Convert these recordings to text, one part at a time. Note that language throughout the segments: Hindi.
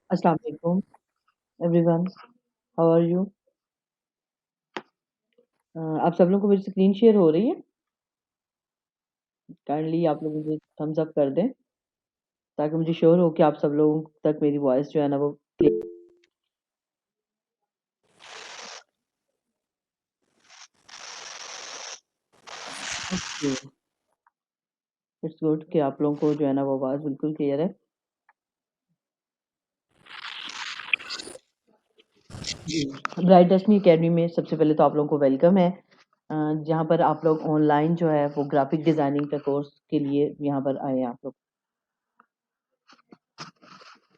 अस्सलाम वालेकुम एवरीवन, हाउ आर यू? आप सब लोगों को मेरी स्क्रीन शेयर हो रही है? काइंडली आप लोग मुझे थम्स अप कर दें, ताकि मुझे श्योर हो कि आप सब लोगों तक मेरी वॉइस जो है ना वो क्लियर। ओके, इट्स गुड कि आप लोगों को जो है ना वो आवाज़ बिल्कुल क्लियर है। जी, ब्राइट डेस्टिनी अकेडमी में सबसे पहले तो आप लोगों को वेलकम है। जहाँ पर आप लोग ऑनलाइन जो है वो ग्राफिक डिज़ाइनिंग का कोर्स के लिए यहाँ पर आए हैं आप लोग।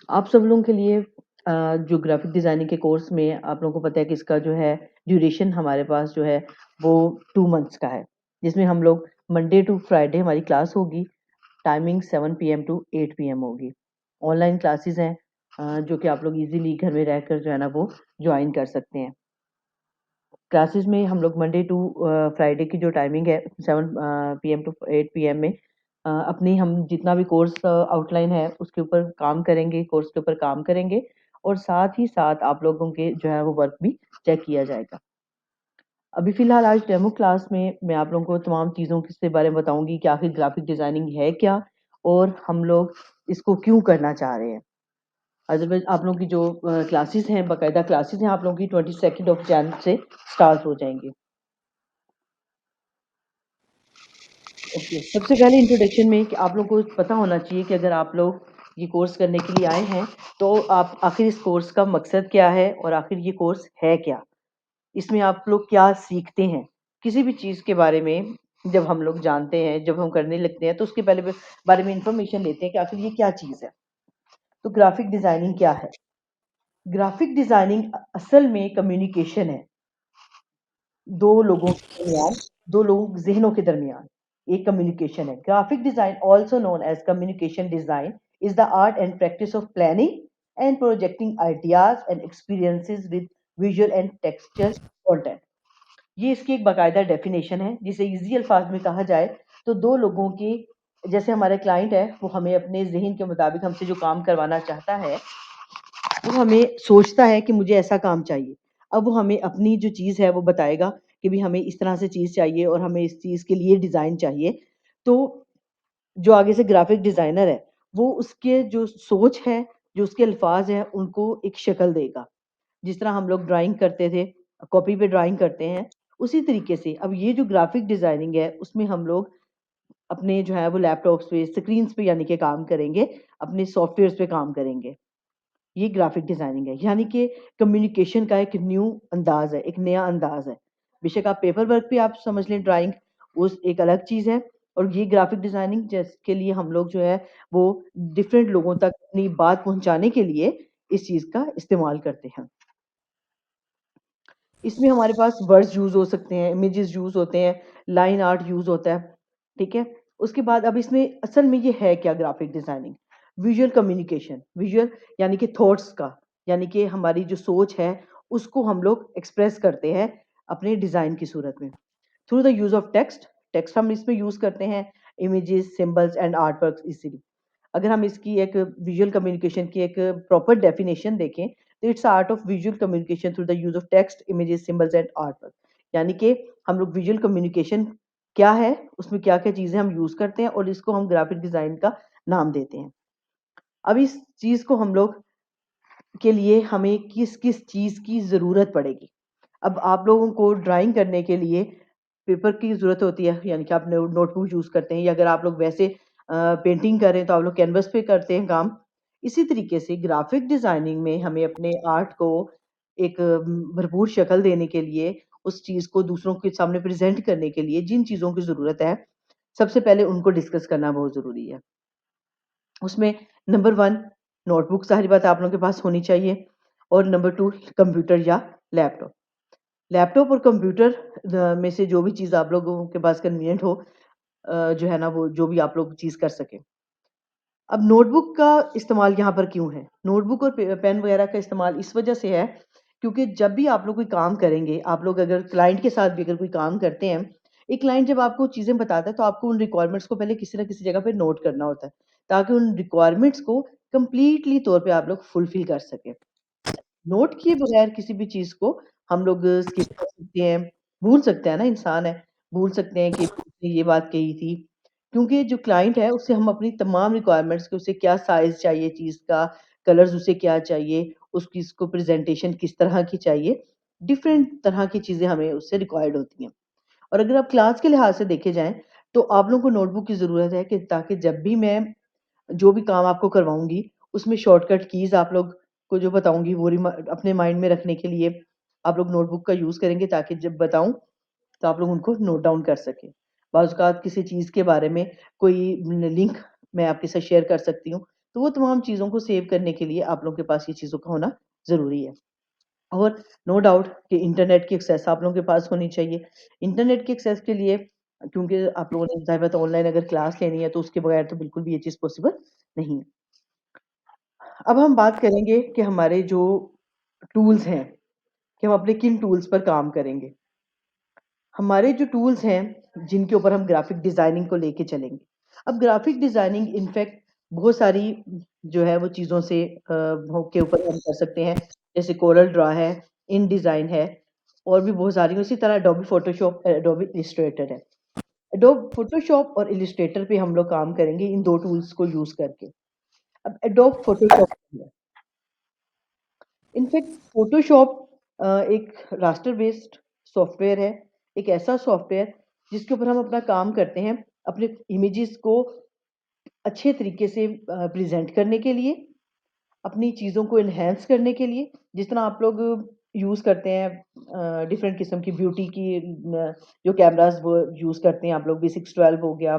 आप सब लोगों के लिए जो ग्राफिक डिज़ाइनिंग के कोर्स में आप लोगों को पता है कि इसका जो है ड्यूरेशन हमारे पास जो है वो 2 मंथ्स का है, जिसमें हम लोग मंडे टू फ्राइडे हमारी क्लास होगी, टाइमिंग 7 पीएम टू 8 पीएम होगी। ऑनलाइन क्लासेस हैं जो कि आप लोग इजीली घर में रहकर जो है ना वो ज्वाइन कर सकते हैं। क्लासेस में हम लोग मंडे टू फ्राइडे की जो टाइमिंग है 7 पीएम टू 8 पीएम में अपनी हम जितना भी कोर्स आउटलाइन है उसके ऊपर काम करेंगे, कोर्स के ऊपर काम करेंगे और साथ ही साथ आप लोगों के जो है वो वर्क भी चेक किया जाएगा। अभी फ़िलहाल आज डेमो क्लास में मैं आप लोगों को तमाम चीज़ों के बारे में बताऊँगी कि आखिर ग्राफिक डिज़ाइनिंग है क्या और हम लोग इसको क्यों करना चाह रहे हैं। अदरवाइज़ आप लोगों की जो क्लासेस हैं, बाकायदा क्लासेस हैं आप लोगों की 22nd ऑफ जैन से स्टार्ट हो जाएँगी। ओके, सबसे पहले इंट्रोडक्शन में कि आप लोगों को पता होना चाहिए कि अगर आप लोग ये कोर्स करने के लिए आए हैं, तो आप आखिर इस कोर्स का मकसद क्या है और आखिर ये कोर्स है क्या? इसमें आप लोग क्या सीखते हैं? किसी भी चीज़ के बारे में जब हम लोग जानते हैं, जब हम करने लगते हैं, तो उसके पहले ब बारे में इन्फॉर्मेशन लेते हैं कि आखिर ये क्या चीज़ है? तो ग्राफिक डिज़ाइनिंग क्या है? ग्राफिक डिज़ाइनिंग असल में कम्युनिकेशन है। 2 लोगों के दरमियान, 2 लोग ज़हनों के दरमियान एक कम्युनिकेशन है। Graphic design also known as communication design is the art and practice of planning and projecting ideas and experiences with visual and texture content. ये इसकी एक बाकायदा डेफिनेशन है, जिसे ईज़ी अल्फाज में कहा जाए तो 2 लोगों की, जैसे हमारा क्लाइंट है, वो हमें अपने ज़हन के मुताबिक हमसे जो काम करवाना चाहता है, वो हमें सोचता है कि मुझे ऐसा काम चाहिए। अब वो हमें अपनी जो चीज़ है वो बताएगा कि भई हमें इस तरह से चीज़ चाहिए और हमें इस चीज़ के लिए डिज़ाइन चाहिए। तो जो आगे से ग्राफ़िक डिज़ाइनर है, वो उसके जो सोच है, जो उसके अल्फ़ाज़ हैं, उनको एक शक्ल देगा। जिस तरह हम लोग ड्राइंग करते थे, कॉपी पे ड्राइंग करते हैं, उसी तरीके से अब ये जो ग्राफ़िक डिज़ाइनिंग है, उसमें हम लोग अपने जो है वो लैपटॉप्स पे, स्क्रीन्स पे यानी कि काम करेंगे, अपने सॉफ्टवेयर्स पे काम करेंगे। ये ग्राफिक डिज़ाइनिंग है, यानी कि कम्युनिकेशन का एक न्यू अंदाज़ है, एक नया अंदाज़ है। बेशक आप पेपर वर्क पे आप समझ लें ड्राइंग, उस एक अलग चीज़ है और ये ग्राफिक डिज़ाइनिंग जिसके लिए हम लोग जो है वो डिफरेंट लोगों तक अपनी बात पहुँचाने के लिए इस चीज़ का इस्तेमाल करते हैं। इसमें हमारे पास वर्ड्स यूज़ हो सकते हैं, इमेजेस यूज़ होते हैं, लाइन आर्ट यूज़ होता है, ठीक है? उसके बाद अब इसमें असल में ये है क्या graphic designing? Visual communication, visual यानी कि थॉट्स का, यानी कि हमारी जो सोच है, उसको हम लोग एक्सप्रेस करते हैं अपने डिज़ाइन की सूरत में। Through the use of text, text हम इसमें यूज़ करते हैं, images, symbols and art works easily. अगर हम इसकी एक विजुअल कम्युनिकेशन की एक प्रॉपर डेफिनेशन देखें, तो it's art of visual communication through the use of text, images, symbols and art work. यानी कि हम लोग विजुअल कम्युनिकेशन क्या है, उसमें क्या-क्या चीज़ें हम यूज़ करते हैं और इसको हम ग्राफिक डिज़ाइन का नाम देते हैं। अब इस चीज़ को हम लोग के लिए हमें किस-किस चीज़ की ज़रूरत पड़ेगी? अब आप लोगों को ड्राइंग करने के लिए पेपर की ज़रूरत होती है, यानी कि आप नोटबुक यूज़ करते हैं या अगर आप लोग वैसे पेंटिंग कर रहे हैं तो आप लोग कैनवस पे करते हैं काम। इसी तरीके से ग्राफिक डिज़ाइनिंग में हमें अपने आर्ट को एक भरपूर शक्ल देने के लिए, उस चीज़ को दूसरों के सामने प्रेज़ेंट करने के लिए जिन चीज़ों की ज़रूरत है, सबसे पहले उनको डिस्कस करना बहुत ज़रूरी है। उसमें नंबर 1 नोटबुक ज़ाहिर बात है आप लोगों के पास होनी चाहिए और नंबर 2 कंप्यूटर या लैपटॉप। लैपटॉप और कंप्यूटर में से जो भी चीज़ आप लोगों के पास कन्वीनिएंट हो, जो है ना वो जो भी आप लोग चीज़ कर सकें। अब नोटबुक का इस्तेमाल यहाँ पर क्यों है? नोटबुक और पेन वगैरह का इस्तेमाल इस वजह से है, क्योंकि जब भी आप लोग कोई काम करेंगे, आप लोग अगर क्लाइंट के साथ भी अगर कोई काम करते हैं, एक क्लाइंट जब आपको चीज़ें बताता है, तो आपको उन रिक्वायरमेंट्स को पहले किसी न किसी जगह पे नोट करना होता है, ताकि उन रिक्वायरमेंट्स को कंप्लीटली तौर पे आप लोग फुलफ़िल कर सकें। नोट किए बगैर किसी भी चीज़ को हम लोग स्किप कर सकते हैं, भूल सकते हैं ना, इंसान है, भूल सकते हैं कि उसने ये बात कही थी। क्योंकि जो क्लाइंट है उससे हम अपनी तमाम रिक्वायरमेंट्स कि उसे क्या साइज़ चाहिए चीज़ का, कलर्स उसे क्या चाहिए, उस चीज़ को प्रेज़ेंटेशन किस तरह की चाहिए, डिफ़रेंट तरह की चीज़ें हमें उससे रिक्वायर्ड होती हैं। और अगर आप क्लास के लिहाज़ से देखे जाएँ, तो आप लोगों को नोटबुक की ज़रूरत है कि ताकि जब भी मैं जो भी काम आपको करवाऊँगी, उसमें शॉर्टकट कीज़ आप लोग को जो बताऊँगी वो अपने माइंड में रखने के लिए आप लोग नोटबुक का यूज़ करेंगे ताकि जब बताऊँ, तो आप लोग उनको नोट डाउन कर सकें। बाज़-औक़ात किसी चीज़ के बारे में कोई लिंक मैं आपके साथ शेयर कर सकती हूँ, तो वो तमाम चीज़ों को सेव करने के लिए आप लोगों के पास ये चीज़ों का होना ज़रूरी है। और नो डाउट कि इंटरनेट की एक्सेस आप लोगों के पास होनी चाहिए। इंटरनेट की एक्सेस के लिए क्योंकि आप लोगों ने ज़ाहिर बात है ऑनलाइन अगर क्लास लेनी है तो उसके बगैर तो बिल्कुल भी ये चीज़ पॉसिबल नहीं है। अब हम बात करेंगे कि हमारे जो टूल्स हैं, कि हम अपने किन टूल्स पर काम करेंगे। हमारे जो टूल्स हैं, जिनके ऊपर हम ग्राफ़िक डिज़ाइनिंग को लेके चलेंगे। अब ग्राफ़िक डिज़ाइनिंग इनफैक्ट बहुत सारी जो है वो चीज़ों से वो के ऊपर हम कर सकते हैं। जैसे कोरल ड्रॉ है, इनडिज़ाइन है और भी बहुत सारी हैं। इसी तरह एडोबी फ़ोटोशॉप, एडोबी इलस्ट्रेटर है। एडोब फ़ोटोशॉप और इलस्ट्रेटर पे हम लोग काम करेंगे इन 2 टूल्स को यूज़ करके। अब एडोब फ़ोटोशॉप इनफैक्ट फ़ोटोशॉप एक रास्टर बेस्ड सॉफ्टवेयर है। एक ऐसा सॉफ्टवेयर जिसके ऊपर हम अपना काम करते हैं, अपने इमेजेस को अच्छे तरीके से प्रेज़ेंट करने के लिए, अपनी चीज़ों को एनहांस करने के लिए, जिस तरह आप लोग यूज़ करते हैं डिफरेंट किस्म की ब्यूटी की जो कैमराज़ वो यूज़ करते हैं आप लोग, V612 हो गया,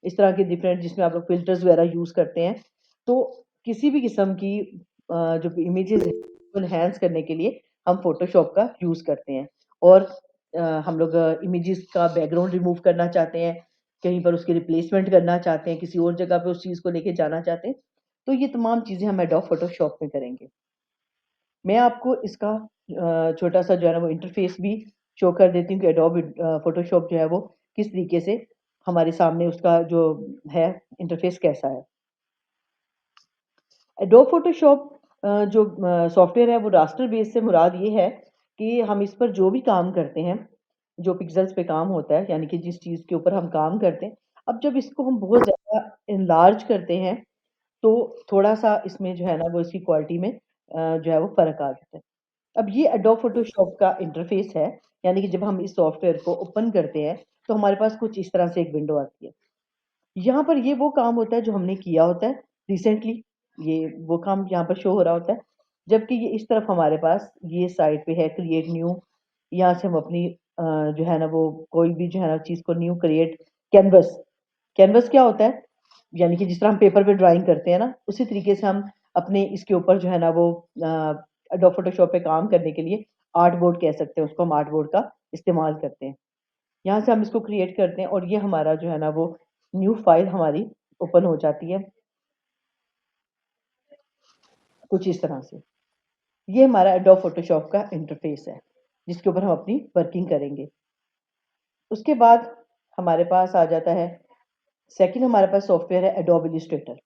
इस तरह के डिफरेंट जिसमें आप लोग फ़िल्टर्स वगैरह यूज़ करते हैं। तो किसी भी किस्म की जो इमेजेज़ हैं, उसको एनहांस करने के लिए हम फ़ोटोशॉप का यूज़ करते हैं और हम लोग इमेजेज़ का बैकग्राउंड रिमूव करना चाहते हैं, कहीं पर उसकी रिप्लेसमेंट करना चाहते हैं, किसी और जगह पे उस चीज़ को लेके जाना चाहते हैं, तो ये तमाम चीज़ें हम एडोब फ़ोटोशॉप में करेंगे। मैं आपको इसका छोटा-सा जो है ना वो इंटरफ़ेस भी शो कर देती हूँ कि एडोब फ़ोटोशॉप जो है वो किस तरीके से हमारे सामने उसका जो है इंटरफ़ेस कैसा है। एडोब फ़ोटोशॉप जो सॉफ्टवेयर है वो रास्टर बेस से मुराद ये है कि हम इस पर जो भी काम करते हैं, जो पिक्सेल्स पे काम होता है, यानी कि जिस चीज़ के ऊपर हम काम करते हैं, अब जब इसको हम बहुत ज़्यादा एनलार्ज करते हैं, तो थोड़ा-सा इसमें जो है ना वो इसकी क्वालिटी में जो है वो फ़र्क आ जाता है। अब ये एडोब फ़ोटोशॉप का इंटरफ़ेस है, यानी कि जब हम इस सॉफ्टवेयर को ओपन करते हैं, तो हमारे पास कुछ इस तरह से एक विंडो आती है। यहाँ पर ये वो काम होता है जो हमने किया होता है रिसेंटली, ये वो काम यहाँ पर शो हो रहा होता है। जबकि ये इस तरफ हमारे पास ये साइड पे है क्रिएट न्यू, यहाँ से हम अपनी जो है ना वो कोई भी जो है ना चीज़ को न्यू क्रिएट कैनवस, कैनवस क्या होता है? यानी कि जिस तरह हम पेपर पे ड्राइंग करते हैं ना, उसी तरीके से हम अपने इसके ऊपर जो है ना वो एडोब फ़ोटोशॉप पे काम करने के लिए आर्ट बोर्ड कह सकते हैं उसको, हम आर्ट बोर्ड का इस्तेमाल करते हैं। यहाँ से हम इसको क्रिएट करते हैं और ये हमारा जो है ना वो न्यू फ़ाइल हमारी ओपन हो जाती है, कुछ इस तरह से। ये हमारा एडोब फ़ोटोशॉप का इंटरफ़ेस है, जिसके ऊपर हम अपनी वर्किंग करेंगे। उसके बाद हमारे पास आ जाता है सेकंड हमारे पास सॉफ्टवेयर है एडोब इलस्ट्रेटर।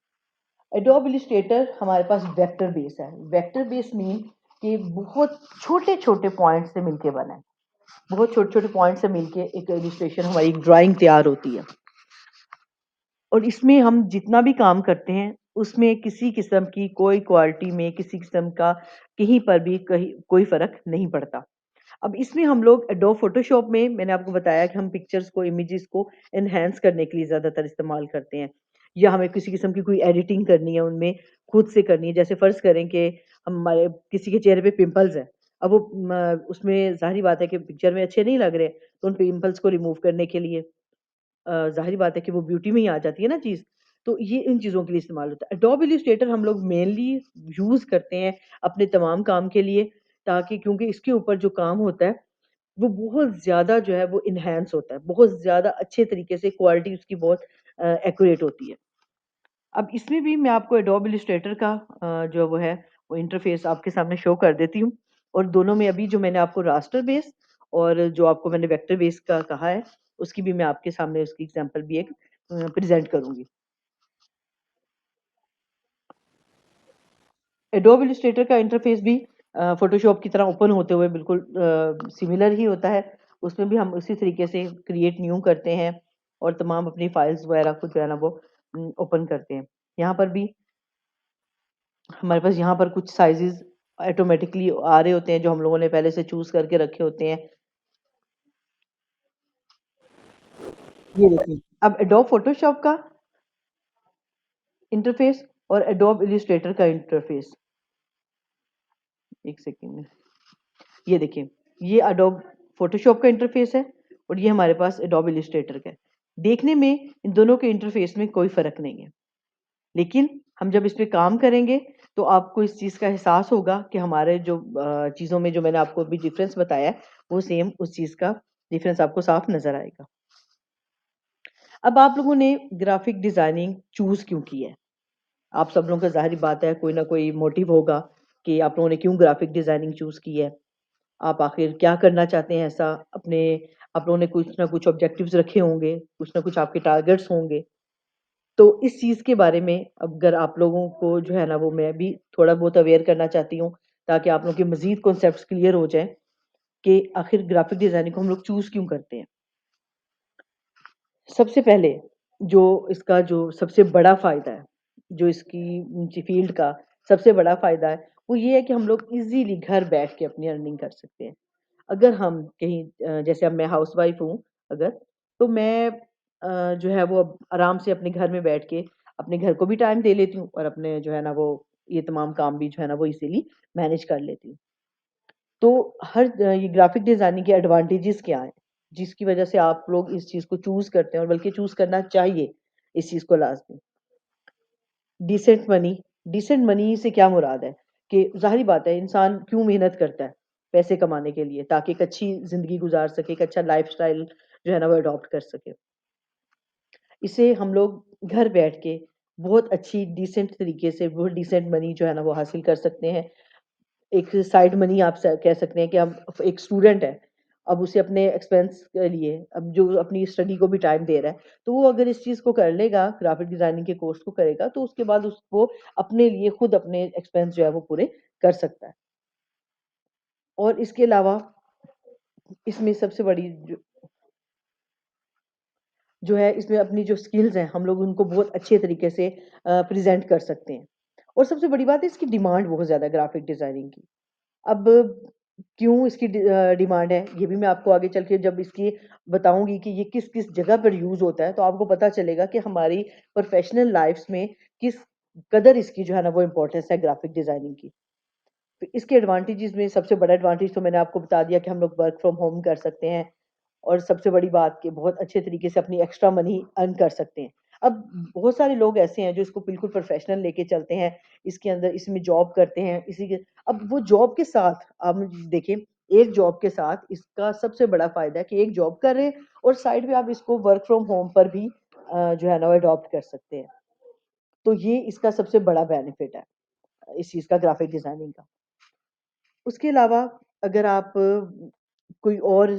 एडोब इलस्ट्रेटर हमारे पास वेक्टर बेस है। वेक्टर बेस मीन कि बहुत छोटे-छोटे पॉइंट से मिलके बना है। बहुत छोटे-छोटे पॉइंट से मिलके एक इलस्ट्रेशन हमारी एक ड्राइंग तैयार होती है। और इसमें हम जितना भी काम करते हैं, उसमें किसी किस्म की कोई क्वालिटी में किसी किस्म का कहीं पर भी कहीं कोई फ़र्क नहीं पड़ता। अब इसमें हम लोग एडोब फ़ोटोशॉप में मैंने आपको बताया कि हम पिक्चर्स को, इमेजेस को एनहांस करने के लिए ज़्यादातर इस्तेमाल करते हैं। या हमें किसी किस्म की कोई एडिटिंग करनी है उनमें, खुद से करनी है। जैसे फ़र्ज़ करें कि हमारे किसी के चेहरे पे पिंपल्स हैं। अब वो उसमें ज़ाहिर-सी बात है कि पिक्चर में अच्छे नहीं लग रहे, तो उन पिंपल्स को रिमूव करने के लिए ज़ाहिर बात है कि वो ब्यूटी में ही आ जाती है ना चीज़, तो ये इन चीज़ों के लिए इस्तेमाल होता है। एडोब इलस्ट्रेटर हम लोग मेनली यूज़ करते हैं अपने तमाम काम के लिए, ताकि क्योंकि इसके ऊपर जो काम होता है, वो बहुत ज़्यादा जो है वो एनहांस होता है, बहुत ज़्यादा अच्छे तरीके से क्वालिटी उसकी बहुत एक्यूरेट होती है। अब इसमें भी मैं आपको एडोब इलस्ट्रेटर का जो वो है, वो इंटरफ़ेस आपके सामने शो कर देती हूँ और दोनों में अभी जो मैंने आपको रास्टर बेस और जो आपको मैंने वेक्टर बेस का कहा है, उसकी भी मैं आपके सामने उसकी एग्ज़ाम्पल भी एक प्रेज़ेंट करूँगी। एडोब इलस्ट्रेटर का इंटरफेस भी फ़ोटोशॉप की तरह ओपन होते हुए बिल्कुल सिमिलर ही होता है। उसमें भी हम उसी तरीके से क्रिएट न्यू करते हैं और तमाम अपनी फाइल्स वगैरह को जो है ना वो ओपन करते हैं। यहाँ पर भी हमारे पास यहाँ पर कुछ साइज़ेज़ ऑटोमैटिकली आ रहे होते हैं जो हम लोगों ने पहले से चूज़ करके रखे होते हैं। ये देखिए, अब एडोब फ़ोटोशॉप का इंटरफेस और एडोब इलस्ट्रेटर का इंटरफेस। 1 सेकंड। ये देखिए, ये एडोब फ़ोटोशॉप का इंटरफेस है और ये हमारे पास एडोब इलस्ट्रेटर का है। देखने में इन दोनों के इंटरफेस में कोई फ़र्क नहीं है, लेकिन हम जब इस पे काम करेंगे तो आपको इस चीज़ का एहसास होगा कि हमारे जो चीज़ों में जो मैंने आपको अभी डिफ़रेंस बताया है, वो सेम उस चीज़ का डिफ़रेंस आपको साफ नज़र आएगा। अब आप लोगों ने ग्राफ़िक डिज़ाइनिंग चूज़ क्यों की है? आप सब लोगों का ज़ाहिर-सी बात है कोई ना कोई मोटिव होगा कि आप लोगों ने क्यों ग्राफ़िक डिज़ाइनिंग चूज़ की है। आप आखिर क्या करना चाहते हैं ऐसा? अपने आप लोगों ने कुछ ना कुछ ऑब्जेक्टिव्स रखे होंगे, कुछ ना कुछ आपके टारगेट्स होंगे। तो इस चीज़ के बारे में अगर आप लोगों को जो है ना वो मैं भी थोड़ा बहुत अवेयर करना चाहती हूँ, ताकि आप लोगों के मज़ीद कॉन्सेप्ट्स क्लियर हो जाएँ कि आखिर ग्राफ़िक डिज़ाइनिंग को हम लोग चूज़ क्यों करते हैं। सबसे पहले जो इसका जो सबसे बड़ा फ़ायदा है, जो इसकी फ़ील्ड का सबसे बड़ा फ़ायदा है, वो ये है कि हम लोग ईज़िली घर बैठ के अपनी अर्निंग कर सकते हैं। अगर हम कहीं जैसे अब मैं हाउसवाइफ़ हूँ अगर, तो मैं जो है वो अब आराम से अपने घर में बैठ के अपने घर को भी टाइम दे लेती हूँ और अपने जो है ना वो ये तमाम काम भी जो है ना वो इज़िली मैनेज कर लेती हूँ। तो ये ग्राफ़िक डिज़ाइनिंग के एडवांटेजेस क्या हैं? जिसकी वज़ह से आप लोग इस चीज़ को चूज़ करते हैं और बल्कि चूज़ करना चाहिए इस चीज़ को लाज़मी। डिसेंट मनी, डिसेंट मनी से क्या मुराद है कि ज़ाहिर-सी बात है इंसान क्यों मेहनत करता है? पैसे कमाने के लिए ताकि एक अच्छी ज़िंदगी गुज़ार सके, एक अच्छा लाइफ़स्टाइल जो है ना वो अडॉप्ट कर सके। इसे हम लोग घर बैठ के बहुत अच्छी डिसेंट तरीके से बहुत डिसेंट मनी जो है ना वो हासिल कर सकते हैं। एक साइड मनी आप कह सकते हैं कि हम एक स्टूडेंट है, अब उसे अपने एक्सपेंस के लिए अब जो अपनी स्टडी को भी टाइम दे रहा है, तो वो अगर इस चीज़ को कर लेगा, ग्राफिक डिज़ाइनिंग के कोर्स को करेगा, तो उसके बाद उसको अपने लिए खुद अपने एक्सपेंस जो है वो पूरे कर सकता है। और इसके अलावा इसमें सबसे बड़ी जो है इसमें अपनी जो स्किल्स हैं, हम लोग उनको बहुत अच्छे तरीके से प्रेज़ेंट कर सकते हैं। और सबसे बड़ी बात है इसकी डिमांड बहुत ज़्यादा है ग्राफिक डिज़ाइनिंग की। अब क्यों इसकी डिमांड है, ये भी मैं आपको आगे चल के जब इसकी बताऊँगी कि ये किस-किस जगह पर यूज़ होता है, तो आपको पता चलेगा कि हमारी प्रोफ़ेशनल लाइफ़्स में किस कदर इसकी जो है ना वो इम्पोर्टेंस है ग्राफ़िक डिज़ाइनिंग की। तो इसके एडवांटेजेस में सबसे बड़ा एडवांटेज तो मैंने आपको बता दिया कि हम लोग वर्क फ्रॉम होम कर सकते हैं और सबसे बड़ी बात कि बहुत अच्छे तरीके से अपनी एक्स्ट्रा मनी अर्न कर सकते हैं। अब बहुत सारे लोग ऐसे हैं जो इसको बिल्कुल प्रोफ़ेशनल लेके चलते हैं, इसके अंदर इसमें जॉब करते हैं, इसी के अब वो जॉब के साथ आप देखें, एक जॉब के साथ इसका सबसे बड़ा फ़ायदा है कि एक जॉब कर रहे हैं और साइड में आप इसको वर्क फ्रॉम होम पर भी जो है ना वो अडॉप्ट कर सकते हैं। तो ये इसका सबसे बड़ा बेनिफिट है, इस चीज़ का ग्राफ़िक डिज़ाइनिंग का। उसके अलावा अगर आप कोई और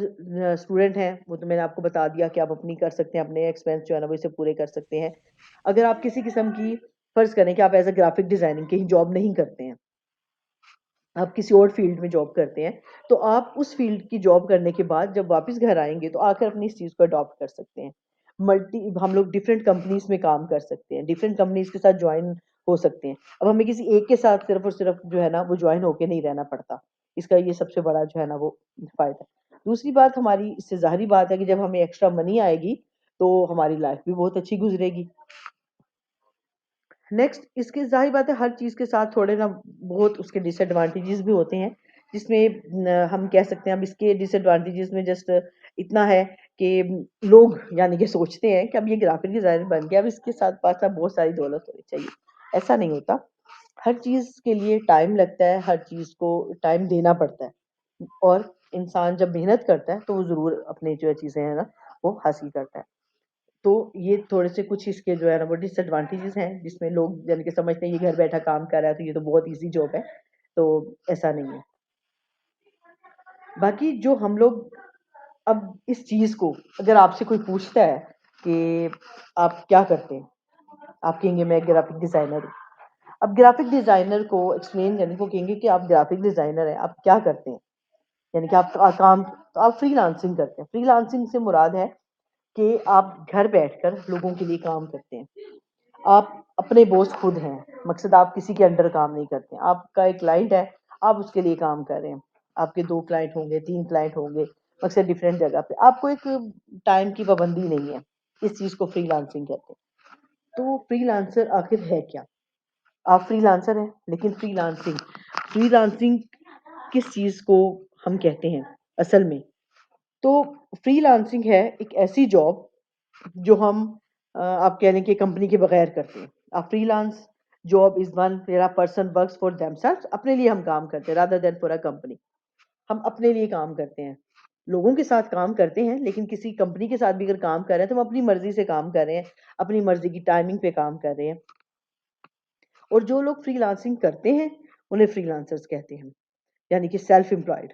स्टूडेंट हैं, वो तो मैंने आपको बता दिया कि आप अपनी कर सकते हैं, अपने एक्सपेंस जो है ना वो इससे पूरे कर सकते हैं। अगर आप किसी किस्म की फ़र्ज़ करें कि आप एज़ अ ग्राफ़िक डिज़ाइनिंग कहीं जॉब नहीं करते हैं, आप किसी और फ़ील्ड में जॉब करते हैं, तो आप उस फ़ील्ड की जॉब करने के बाद जब वापस घर आएँगे, तो आकर अपनी इस चीज़ को अडॉप्ट कर सकते हैं। हम लोग डिफरेंट कंपनीज़ में काम कर सकते हैं, डिफरेंट कंपनीज़ के साथ जॉइन हो सकते हैं। अब हमें किसी एक के साथ सिर्फ़ और सिर्फ़ जो है ना, वो जॉइन होके नहीं रहना पड़ता। इसका ये सबसे बड़ा जो है ना, वो फ़ायदा है। दूसरी बात हमारी इससे ज़ाहिर-सी बात है कि जब हमें एक्स्ट्रा मनी आएगी, तो हमारी लाइफ़ भी बहुत अच्छी गुज़रेगी। नेक्स्ट इसके ज़ाहिर बात है हर चीज़ के साथ थोड़े ना बहुत उसके डिसएडवांटेजेस भी होते हैं, जिसमें हम कह सकते हैं अब इसके डिसएडवांटेजेस में जस्ट इतना है कि लोग यानी कि सोचते हैं कि अब ये ग्राफ़िक डिज़ाइनर बन गया, अब इसके साथ पास-साथ बहुत सारी दौलत होनी चाहिए। ऐसा नहीं होता। हर चीज़ के लिए टाइम लगता है, हर चीज़ को टाइम देना पड़ता है और इंसान जब मेहनत करता है, तो वो ज़रूर अपनी जो चीज़ें हैं ना, वो हासिल करता है। तो ये थोड़े से कुछ इसके जो है ना वो डिसएडवांटेजेस हैं, जिसमें लोग यानी कि समझते हैं ये घर बैठा काम कर रहा है तो ये तो बहुत ईज़ी जॉब है, तो ऐसा नहीं है। बाकी जो हम लोग अब इस चीज़ को अगर आपसे कोई पूछता है कि आप क्या करते हैं? आप कहेंगे मैं ग्राफ़िक डिज़ाइनर हूँ। अब ग्राफिक डिज़ाइनर को एक्सप्लेन करने को कहेंगे कि आप ग्राफिक डिज़ाइनर हैं, आप क्या करते हैं? यानी कि आप काम तो आप फ्रीलांसिंग करते हैं। फ्रीलांसिंग से मुराद है कि आप घर बैठकर लोगों के लिए काम करते हैं। आप अपने बॉस खुद हैं, मकसद आप किसी के अंडर काम नहीं करते हैं। आपका एक क्लाइंट है, आप उसके लिए काम कर रहे हैं। आपके 2 क्लाइंट होंगे, 3 क्लाइंट होंगे, मकसद डिफरेंट जगह पे। आपको एक टाइम की पाबंदी नहीं है। इस चीज़ को फ्रीलांसिंग कहते हैं। तो फ्रीलांसर आखिर है क्या? आप फ्रीलांसर हैं, लेकिन फ्रीलांसिंग फ्रीलांसिंग किस चीज़ को हम कहते हैं असल में? तो फ्रीलांसिंग है एक ऐसी जॉब जो हम आप कह लें कि कंपनी के बगैर करते हैं। A freelance job is one where a person works for themselves, अपने लिए हम काम करते हैं rather than for a company. हम अपने लिए काम करते हैं। लोगों के साथ काम करते हैं, लेकिन किसी कंपनी के साथ भी अगर काम कर रहे हैं, तो हम अपनी मर्ज़ी से काम कर रहे हैं, अपनी मर्ज़ी की टाइमिंग पे काम कर रहे हैं। और जो लोग फ्रीलांसिंग करते हैं, उन्हें फ्रीलांसर्स कहते हैं, यानी कि सेल्फ एम्प्लॉयड।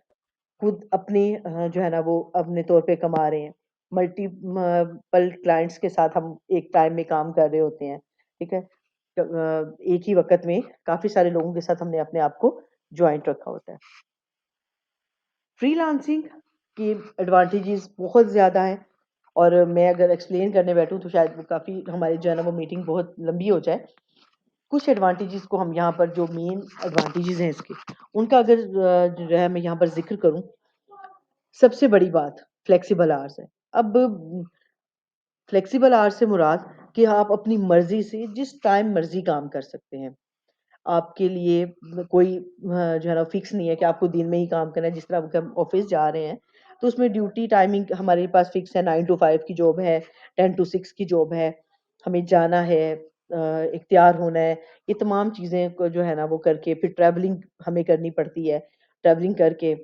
खुद अपने जो है ना वो अपने तौर पे कमा रहे हैं। मल्टीपल क्लाइंट्स के साथ हम एक टाइम में काम कर रहे होते हैं, ठीक है? एक ही वक़्त में काफ़ी सारे लोगों के साथ हमने अपने आप को जॉइंट रखा होता है। फ्रीलांसिंग के एडवांटेजेस बहुत ज़्यादा हैं और मैं अगर एक्सप्लेन करने बैठूँ तो शायद वो काफ़ी हमारी जो है ना वो मीटिंग बहुत लंबी हो जाए। कुछ एडवांटेजेस को हम यहाँ पर जो मेन एडवांटेजेस हैं इसके, उनका अगर जो है मैं यहाँ पर ज़िक्र करूँ, सबसे बड़ी बात फ्लेक्सिबल आवर्स है। अब फ्लेक्सिबल आवर्स से मुराद कि आप अपनी मर्ज़ी से जिस टाइम मर्ज़ी काम कर सकते हैं। आपके लिए कोई जो है ना फिक्स नहीं है कि आपको दिन में ही काम करना है। जिस तरह अब हम ऑफ़िस जा रहे हैं, तो उसमें ड्यूटी टाइमिंग हमारे पास फिक्स है, 9 टू 5 की जॉब है, 10 टू 6 की जॉब है। हमें जाना है, इख्तियार होना है, ये तमाम चीज़ें को जो है ना वो करके फिर ट्रैवलिंग हमें करनी पड़ती है। ट्रैवलिंग करके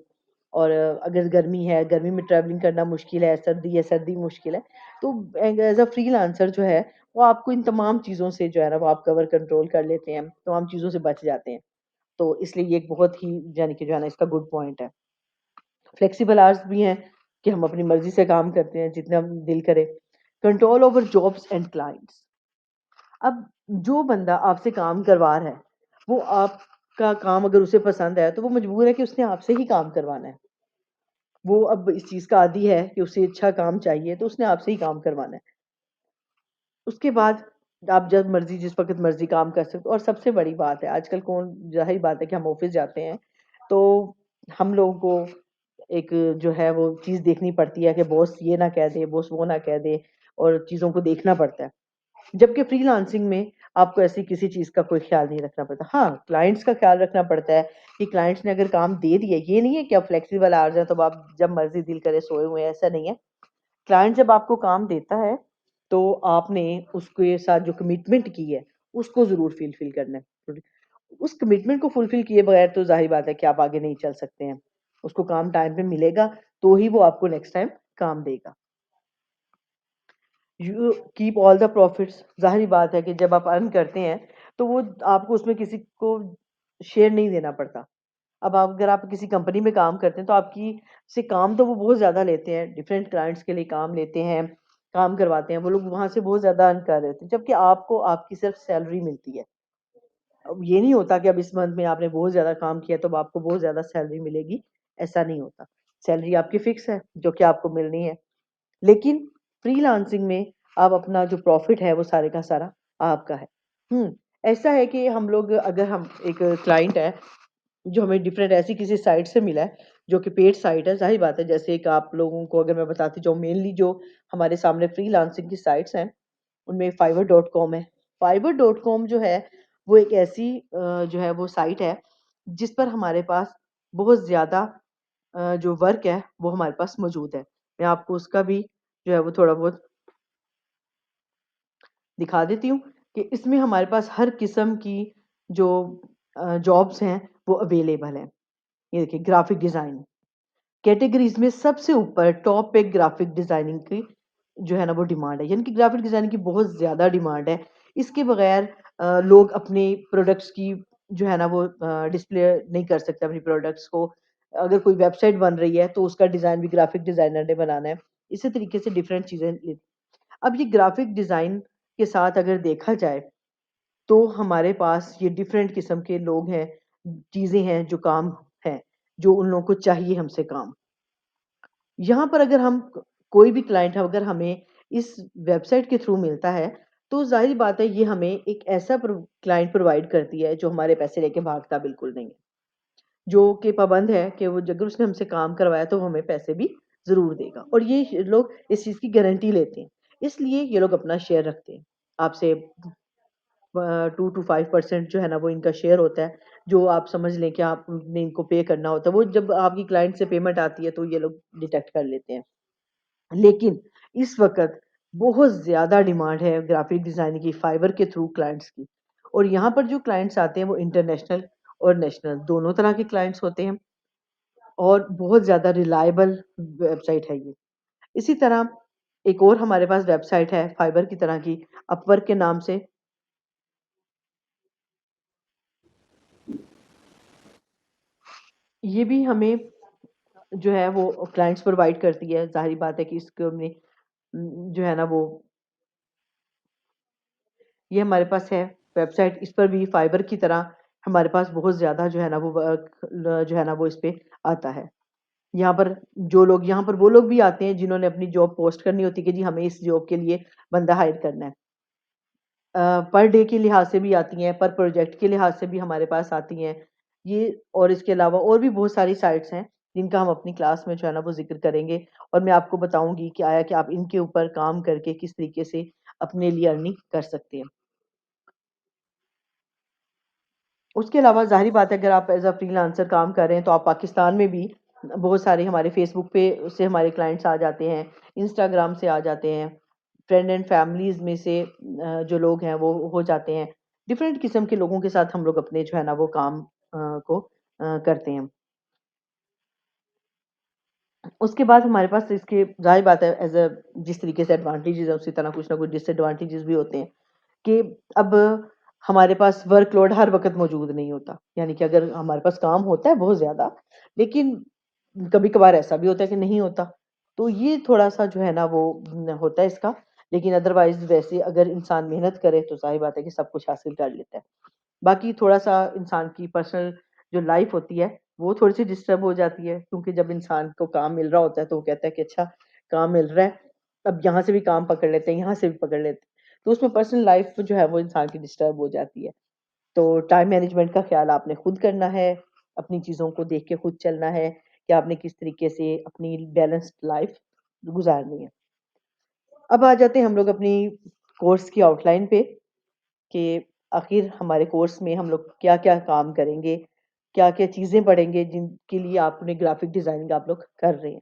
और अगर गर्मी है, गर्मी में ट्रैवलिंग करना मुश्किल है, सर्दी है, सर्दी मुश्किल है। तो एज़ अ फ्रीलांसर जो है, वो आपको इन तमाम चीज़ों से जो है ना वो आप कवर कंट्रोल कर लेते हैं, तमाम चीज़ों से बच जाते हैं। तो इसलिए ये एक बहुत ही यानी कि जो है ना इसका गुड पॉइंट है। फ्लेक्सिबल आवर्स भी हैं कि हम अपनी मर्ज़ी से काम करते हैं, जितना दिल करे। Control over jobs and clients. अब जो बंदा आपसे काम करवा रहा है, वो आपका काम अगर उसे पसंद है, तो वो मजबूर है कि उसने आपसे ही काम करवाना है। वो अब इस चीज़ का आदी है कि उसे अच्छा काम चाहिए, तो उसने आपसे ही काम करवाना है। उसके बाद आप जब मर्ज़ी जिस वक़्त मर्ज़ी काम कर सकते हो और सबसे बड़ी बात है आजकल कौन ज़ाहिर बात है कि हम ऑफ़िस जाते हैं, तो हम लोगों को एक जो है वो चीज़ देखनी पड़ती है कि बॉस ये ना कह दे, बॉस वो ना कह दे और चीज़ों को देखना पड़ता है। जबकि फ्रीलांसिंग में आपको ऐसी किसी चीज़ का कोई ख़्याल नहीं रखना पड़ता। हाँ, क्लाइंट्स का ख़्याल रखना पड़ता है कि क्लाइंट्स ने अगर काम दे दिया, ये नहीं है कि अब फ्लेक्सिबल आवर्स हैं, तो आप जब मर्ज़ी दिल करे सोए हुए हैं, ऐसा नहीं है। क्लाइंट जब आपको काम देता है, तो आपने उसके साथ जो कमिटमेंट की है, उसको ज़रूर फुलफ़िल करना है। उस कमिटमेंट को फुलफ़िल किए बगैर तो ज़ाहिर बात है कि आप आगे नहीं चल सकते हैं। उसको काम टाइम पे मिलेगा, तो ही वो आपको नेक्स्ट टाइम काम देगा। You keep all the profits. ज़ाहिर बात है कि जब आप अर्न करते हैं, तो वो आपको उसमें किसी को शेयर नहीं देना पड़ता। अब आप अगर आप किसी कंपनी में काम करते हैं, तो आपकी से काम तो वो बहुत ज़्यादा लेते हैं, डिफरेंट क्लाइंट्स के लिए काम लेते हैं, काम करवाते हैं, वो लोग वहाँ से बहुत ज़्यादा अर्न कर रहे होते हैं, जबकि आपको आपकी सिर्फ़ सैलरी मिलती है। अब ये नहीं होता कि अब इस मंथ में आपने बहुत ज़्यादा काम किया, तो अब आपको बहुत ज़्यादा सैलरी मिलेगी, ऐसा नहीं होता। सैलरी आपकी फ़िक्स है, जो कि आपको मिलनी है। लेकिन फ्रीलांसिंग में आप अपना जो प्रॉफ़िट है, वो सारे का सारा आपका है। ऐसा है कि हम लोग अगर हम एक क्लाइंट है जो हमें डिफरेंट ऐसी किसी साइट से मिला है, जो कि पेड साइट है, ज़ाहिर बात है जैसे एक आप लोगों को अगर मैं बताती जाऊँ मेनली जो हमारे सामने फ्रीलांसिंग की साइट्स हैं, उनमें फाइवर डॉट कॉम है। फाइवर डॉट कॉम जो है, वो एक ऐसी जो है वो साइट है, जिस पर हमारे पास बहुत ज़्यादा जो वर्क है, वो हमारे पास मौजूद है। मैं आपको उसका भी जो है वो थोड़ा बहुत दिखा देती हूँ कि इसमें हमारे पास हर किस्म की जो जॉब्स हैं, वो अवेलेबल हैं। ये देखिए ग्राफ़िक डिज़ाइन। कैटेगरीज़ में सबसे ऊपर टॉप पे ग्राफ़िक डिज़ाइनिंग की जो है ना वो डिमांड है, यानी कि ग्राफ़िक डिज़ाइनिंग की बहुत ज़्यादा डिमांड है। इसके बगैर लोग अपने प्रोडक्ट्स की जो है ना वो डिस्प्ले नहीं कर सकते अपनी प्रोडक्ट्स को। अगर कोई वेबसाइट बन रही है तो उसका डिज़ाइन भी ग्राफ़िक डिज़ाइनर ने बनाना है। इसी तरीके से डिफरेंट चीज़ें अब ये ग्राफ़िक डिज़ाइन के साथ अगर देखा जाए तो हमारे पास ये डिफरेंट किस्म के लोग हैं, चीज़ें हैं, जो काम हैं, जो उन लोगों को चाहिए हमसे काम। यहाँ पर अगर हम कोई भी क्लाइंट अगर हमें इस वेबसाइट के थ्रू मिलता है, तो ज़ाहिर बात है ये हमें एक ऐसा क्लाइंट प्रोवाइड करती है जो हमारे पैसे लेके भागता बिल्कुल नहीं है। जो कि पाबंद है कि वो अगर उसने हमसे काम करवाया तो वो हमें पैसे भी ज़रूर देगा और ये लोग इस चीज़ की गारंटी लेते हैं। इसलिए ये लोग अपना शेयर रखते हैं। आपसे 2 टू 5% जो है ना वो इनका शेयर होता है, जो आप समझ लें कि आपने इनको पे करना होता है। वो जब आपकी क्लाइंट से पेमेंट आती है तो ये लोग डिडक्ट कर लेते हैं। लेकिन इस वक़्त बहुत ज़्यादा डिमांड है ग्राफ़िक डिज़ाइनिंग की फाइवर के थ्रू क्लाइंट्स की और यहाँ पर जो क्लाइंट्स आते हैं वो इंटरनेशनल और नेशनल दोनों तरह के क्लाइंट्स होते हैं और बहुत ज़्यादा रिलायबल वेबसाइट है ये। इसी तरह एक और हमारे पास वेबसाइट है फाइवर की तरह की अपवर्क के नाम से। ये भी हमें जो है वो क्लाइंट्स प्रोवाइड करती है। ज़ाहिर बात है कि इसको हमने जो है ना वो ये हमारे पास है वेबसाइट, इस पर भी फाइबर की तरह हमारे पास बहुत ज़्यादा जो है ना वो वर्क जो है ना वो इस पे आता है। यहाँ पर यहाँ पर वो लोग भी आते हैं जिन्होंने अपनी जॉब पोस्ट करनी होती है कि जी हमें इस जॉब के लिए बंदा हायर करना है। पर डे के लिहाज से भी आती हैं, पर प्रोजेक्ट के लिहाज से भी हमारे पास आती हैं। ये और इसके अलावा और भी बहुत सारी साइट्स हैं, जिनका हम अपनी क्लास में जो है ना वो ज़िक्र करेंगे और मैं आपको बताऊँगी कि कि आप इनके ऊपर काम करके किस तरीके से अपने लिए अर्निंग कर सकते हैं। उसके अलावा ज़ाहिर बात है अगर आप एज़ अ फ्रीलांसर काम कर रहे हैं तो आप पाकिस्तान में भी बहुत सारे हमारे फ़ेसबुक पे से हमारे क्लाइंट्स आ जाते हैं, इंस्टाग्राम से आ जाते हैं, फ्रेंड एंड फैमिलीज़ में से जो लोग हैं वो हो जाते हैं। डिफरेंट किस्म के लोगों के साथ हम लोग अपने जो है ना वो काम को करते हैं। उसके बाद हमारे पास इसके ज़ाहिर बात है एज़ अ जिस तरीके से एडवांटेजेस है उसी तरह कुछ ना कुछ डिसएडवांटेजेस भी होते हैं। कि अब हमारे पास वर्कलोड हर वक़्त मौजूद नहीं होता। यानी कि अगर हमारे पास काम होता है बहुत ज़्यादा, लेकिन कभी-कभार ऐसा भी होता है कि नहीं होता। तो ये थोड़ा-सा जो है ना वो होता है इसका। लेकिन अदरवाइज़ वैसे अगर इंसान मेहनत करे तो ज़ाहिर बात है कि सब कुछ हासिल कर लेता है। बाकी थोड़ा-सा इंसान की पर्सनल जो लाइफ़ होती है, वो थोड़ी-सी डिस्टर्ब हो जाती है क्योंकि जब इंसान को काम मिल रहा होता है तो वो कहता है कि अच्छा काम मिल रहा है, अब यहाँ से भी काम पकड़ लेते हैं, यहाँ से भी पकड़ लेते हैं। तो उसमें पर्सनल लाइफ़ जो है वो इंसान की डिस्टर्ब हो जाती है। तो टाइम मैनेजमेंट का ख़्याल आपने खुद करना है, अपनी चीज़ों को देख के खुद चलना है कि आपने किस तरीके से अपनी बैलेंस्ड लाइफ़ गुज़ारनी है। अब आ जाते हैं हम लोग अपनी कोर्स की आउटलाइन पे कि आखिर हमारे कोर्स में हम लोग क्या-क्या काम करेंगे, क्या-क्या चीज़ें पढ़ेंगे जिनके लिए आपने ग्राफ़िक डिज़ाइनिंग आप लोग कर रहे हैं।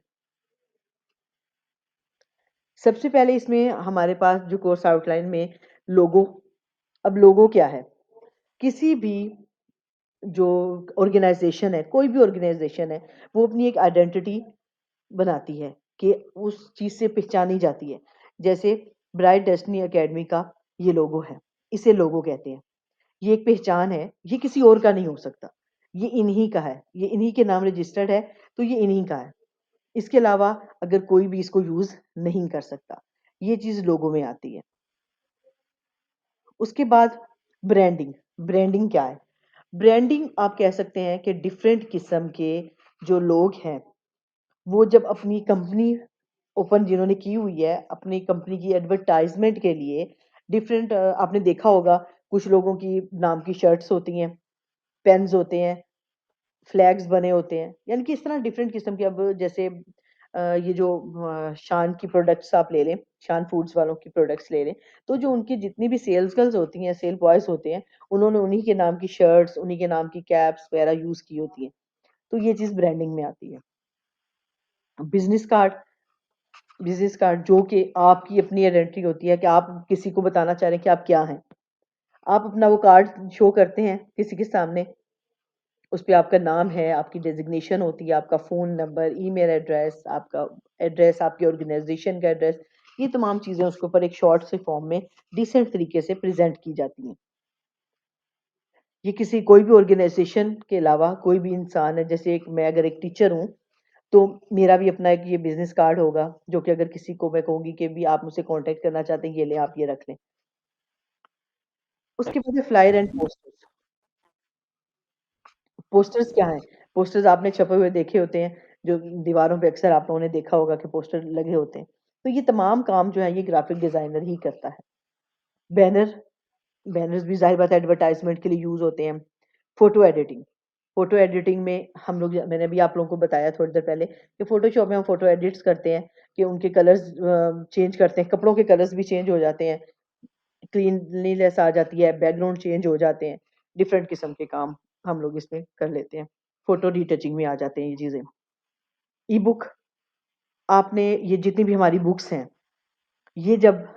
सबसे पहले इसमें हमारे पास जो कोर्स आउटलाइन में लोगो अब लोगो क्या है? किसी भी जो ऑर्गेनाइज़ेशन है, कोई भी ऑर्गेनाइज़ेशन है, वो अपनी एक आइडेंटिटी बनाती है कि उस चीज़ से पहचानी जाती है। जैसे ब्राइट डेस्टिनी अकेडमी का ये लोगो है, इसे लोगो कहते हैं। ये एक पहचान है, ये किसी और का नहीं हो सकता। ये इन्हीं का है, ये इन्हीं के नाम रजिस्टर्ड है, तो ये इन्हीं का है। इसके अलावा अगर कोई भी इसको यूज़ नहीं कर सकता। ये चीज़ लोगो में आती है। उसके बाद ब्रांडिंग, ब्रांडिंग क्या है? ब्रांडिंग आप कह सकते हैं कि डिफरेंट किस्म के जो लोग हैं, वो जब अपनी कंपनी ओपन जिन्होंने की हुई है, अपनी कंपनी की एडवर्टाइज़मेंट के लिए डिफरेंट आपने देखा होगा कुछ लोगों की नाम की शर्ट्स होती हैं, पेन्स होते हैं, फ्लैग्स बने होते हैं। यानी कि इस तरह डिफरेंट किस्म के अब जैसे ये जो शान की प्रोडक्ट्स आप ले लें, शान फूड्स वालों की प्रोडक्ट्स ले लें, तो जो उनकी जितनी भी सेल्स गर्ल्स होती हैं, सेल बॉयज़ होते हैं, उन्होंने उन्हीं के नाम की शर्ट्स, उन्हीं के नाम की कैप्स वगैरह यूज़ की होती हैं। तो ये चीज़ ब्रांडिंग में आती है। बिज़नेस कार्ड बिज़नेस कार्ड जो कि आपकी अपनी आइडेंटिटी होती है कि आप किसी को बताना चाह रहे हैं कि आप क्या हैं। आप अपना वो कार्ड शो करते हैं किसी के सामने, उसपे आपका नाम है, आपकी डेज़िग्नेशन होती है, आपका फ़ोन नंबर, ईमेल एड्रेस, आपकी ऑर्गनाइज़ेशन का एड्रेस, ये तमाम चीज़ें उसके ऊपर एक शॉर्ट से फॉर्म में डिसेंट तरीके से प्रेज़ेंट की जाती हैं। ये किसी कोई भी ऑर्गनाइज़ेशन के अलावा कोई भी इंसान है, जैसे एक मैं अगर एक टीचर हूँ, तो मेरा भी अपना एक ये बिज़नेस कार्ड होगा, जो कि अगर किसी को मैं कहूँगी कि भी आप मुझसे कॉन्टैक्ट करना चाहते हैं, ये लें, आप ये रख लें। उसके बाद है फ्लायर एंड पोस्टर्स। पोस्टर्स क्या हैं? पोस्टर्स आपने छपे हुए देखे होते हैं, जो दीवारों पे अक्सर आप लोगों ने देखा होगा कि पोस्टर लगे होते हैं। तो ये तमाम काम जो है ये ग्राफ़िक डिज़ाइनर ही करता है। बैनर बैनर्स भी ज़ाहिर बात है एडवर्टाइज़मेंट के लिए यूज़ होते हैं। फ़ोटो एडिटिंग, फ़ोटो एडिटिंग में हम लोग मैंने भी आप लोगों को बताया थोड़ी देर पहले कि फ़ोटोशॉप में हम फ़ोटो एडिट्स करते हैं कि उनके कलर्स चेंज करते हैं, कपड़ों के कलर्स भी चेंज हो जाते हैं, क्लीनलीनेस आ जाती है, बैकग्राउंड चेंज हो जाते हैं, डिफरेंट किस्म के काम हम लोग इसमें कर लेते हैं। फ़ोटो रीटचिंग में आ जाते हैं ये चीज़ें। ई-बुक आपने ये जितनी भी हमारी बुक्स हैं, ये जब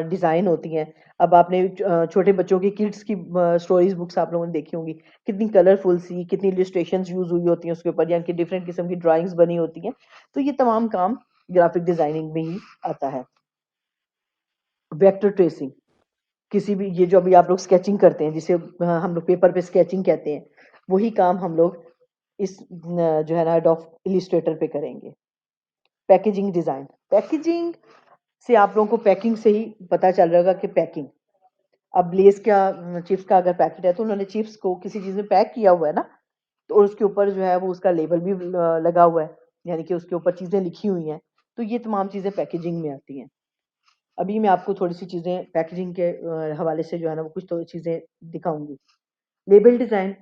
डिज़ाइन होती हैं, अब आपने छोटे बच्चों की किड्स की स्टोरीज़ बुक्स आप लोगों ने देखी होंगी, कितनी कलरफुल सी, कितनी इलस्ट्रेशंस यूज़ हुई होती हैं उसके ऊपर, यानी कि डिफरेंट किस्म की ड्राइंग्स बनी होती हैं। तो ये तमाम काम ग्राफ़िक डिज़ाइनिंग में ही आता है। वेक्टर ट्रेसिंग, किसी भी ये जो अभी आप लोग स्केचिंग करते हैं, जिसे हम लोग पेपर पे स्केचिंग कहते हैं, वही काम हम लोग इस जो है ना एडोब इलस्ट्रेटर पे करेंगे। पैकेजिंग डिज़ाइन, पैकेजिंग से आप लोगों को पैकिंग से ही पता चल रहा होगा कि पैकिंग, अब लेज़ का चिप्स का अगर पैकेट है तो उन्होंने चिप्स को किसी चीज़ में पैक किया हुआ है ना, तो और उसके ऊपर जो है वो उसका लेबल भी लगा हुआ है, यानी कि उसके ऊपर चीज़ें लिखी हुई हैं, तो ये तमाम चीज़ें पैकेजिंग में आती हैं। अभी मैं आपको थोड़ी-सी चीज़ें पैकेजिंग के हवाले से जो है ना वो कुछ तो चीज़ें दिखाऊँगी। लेबल डिज़ाइन,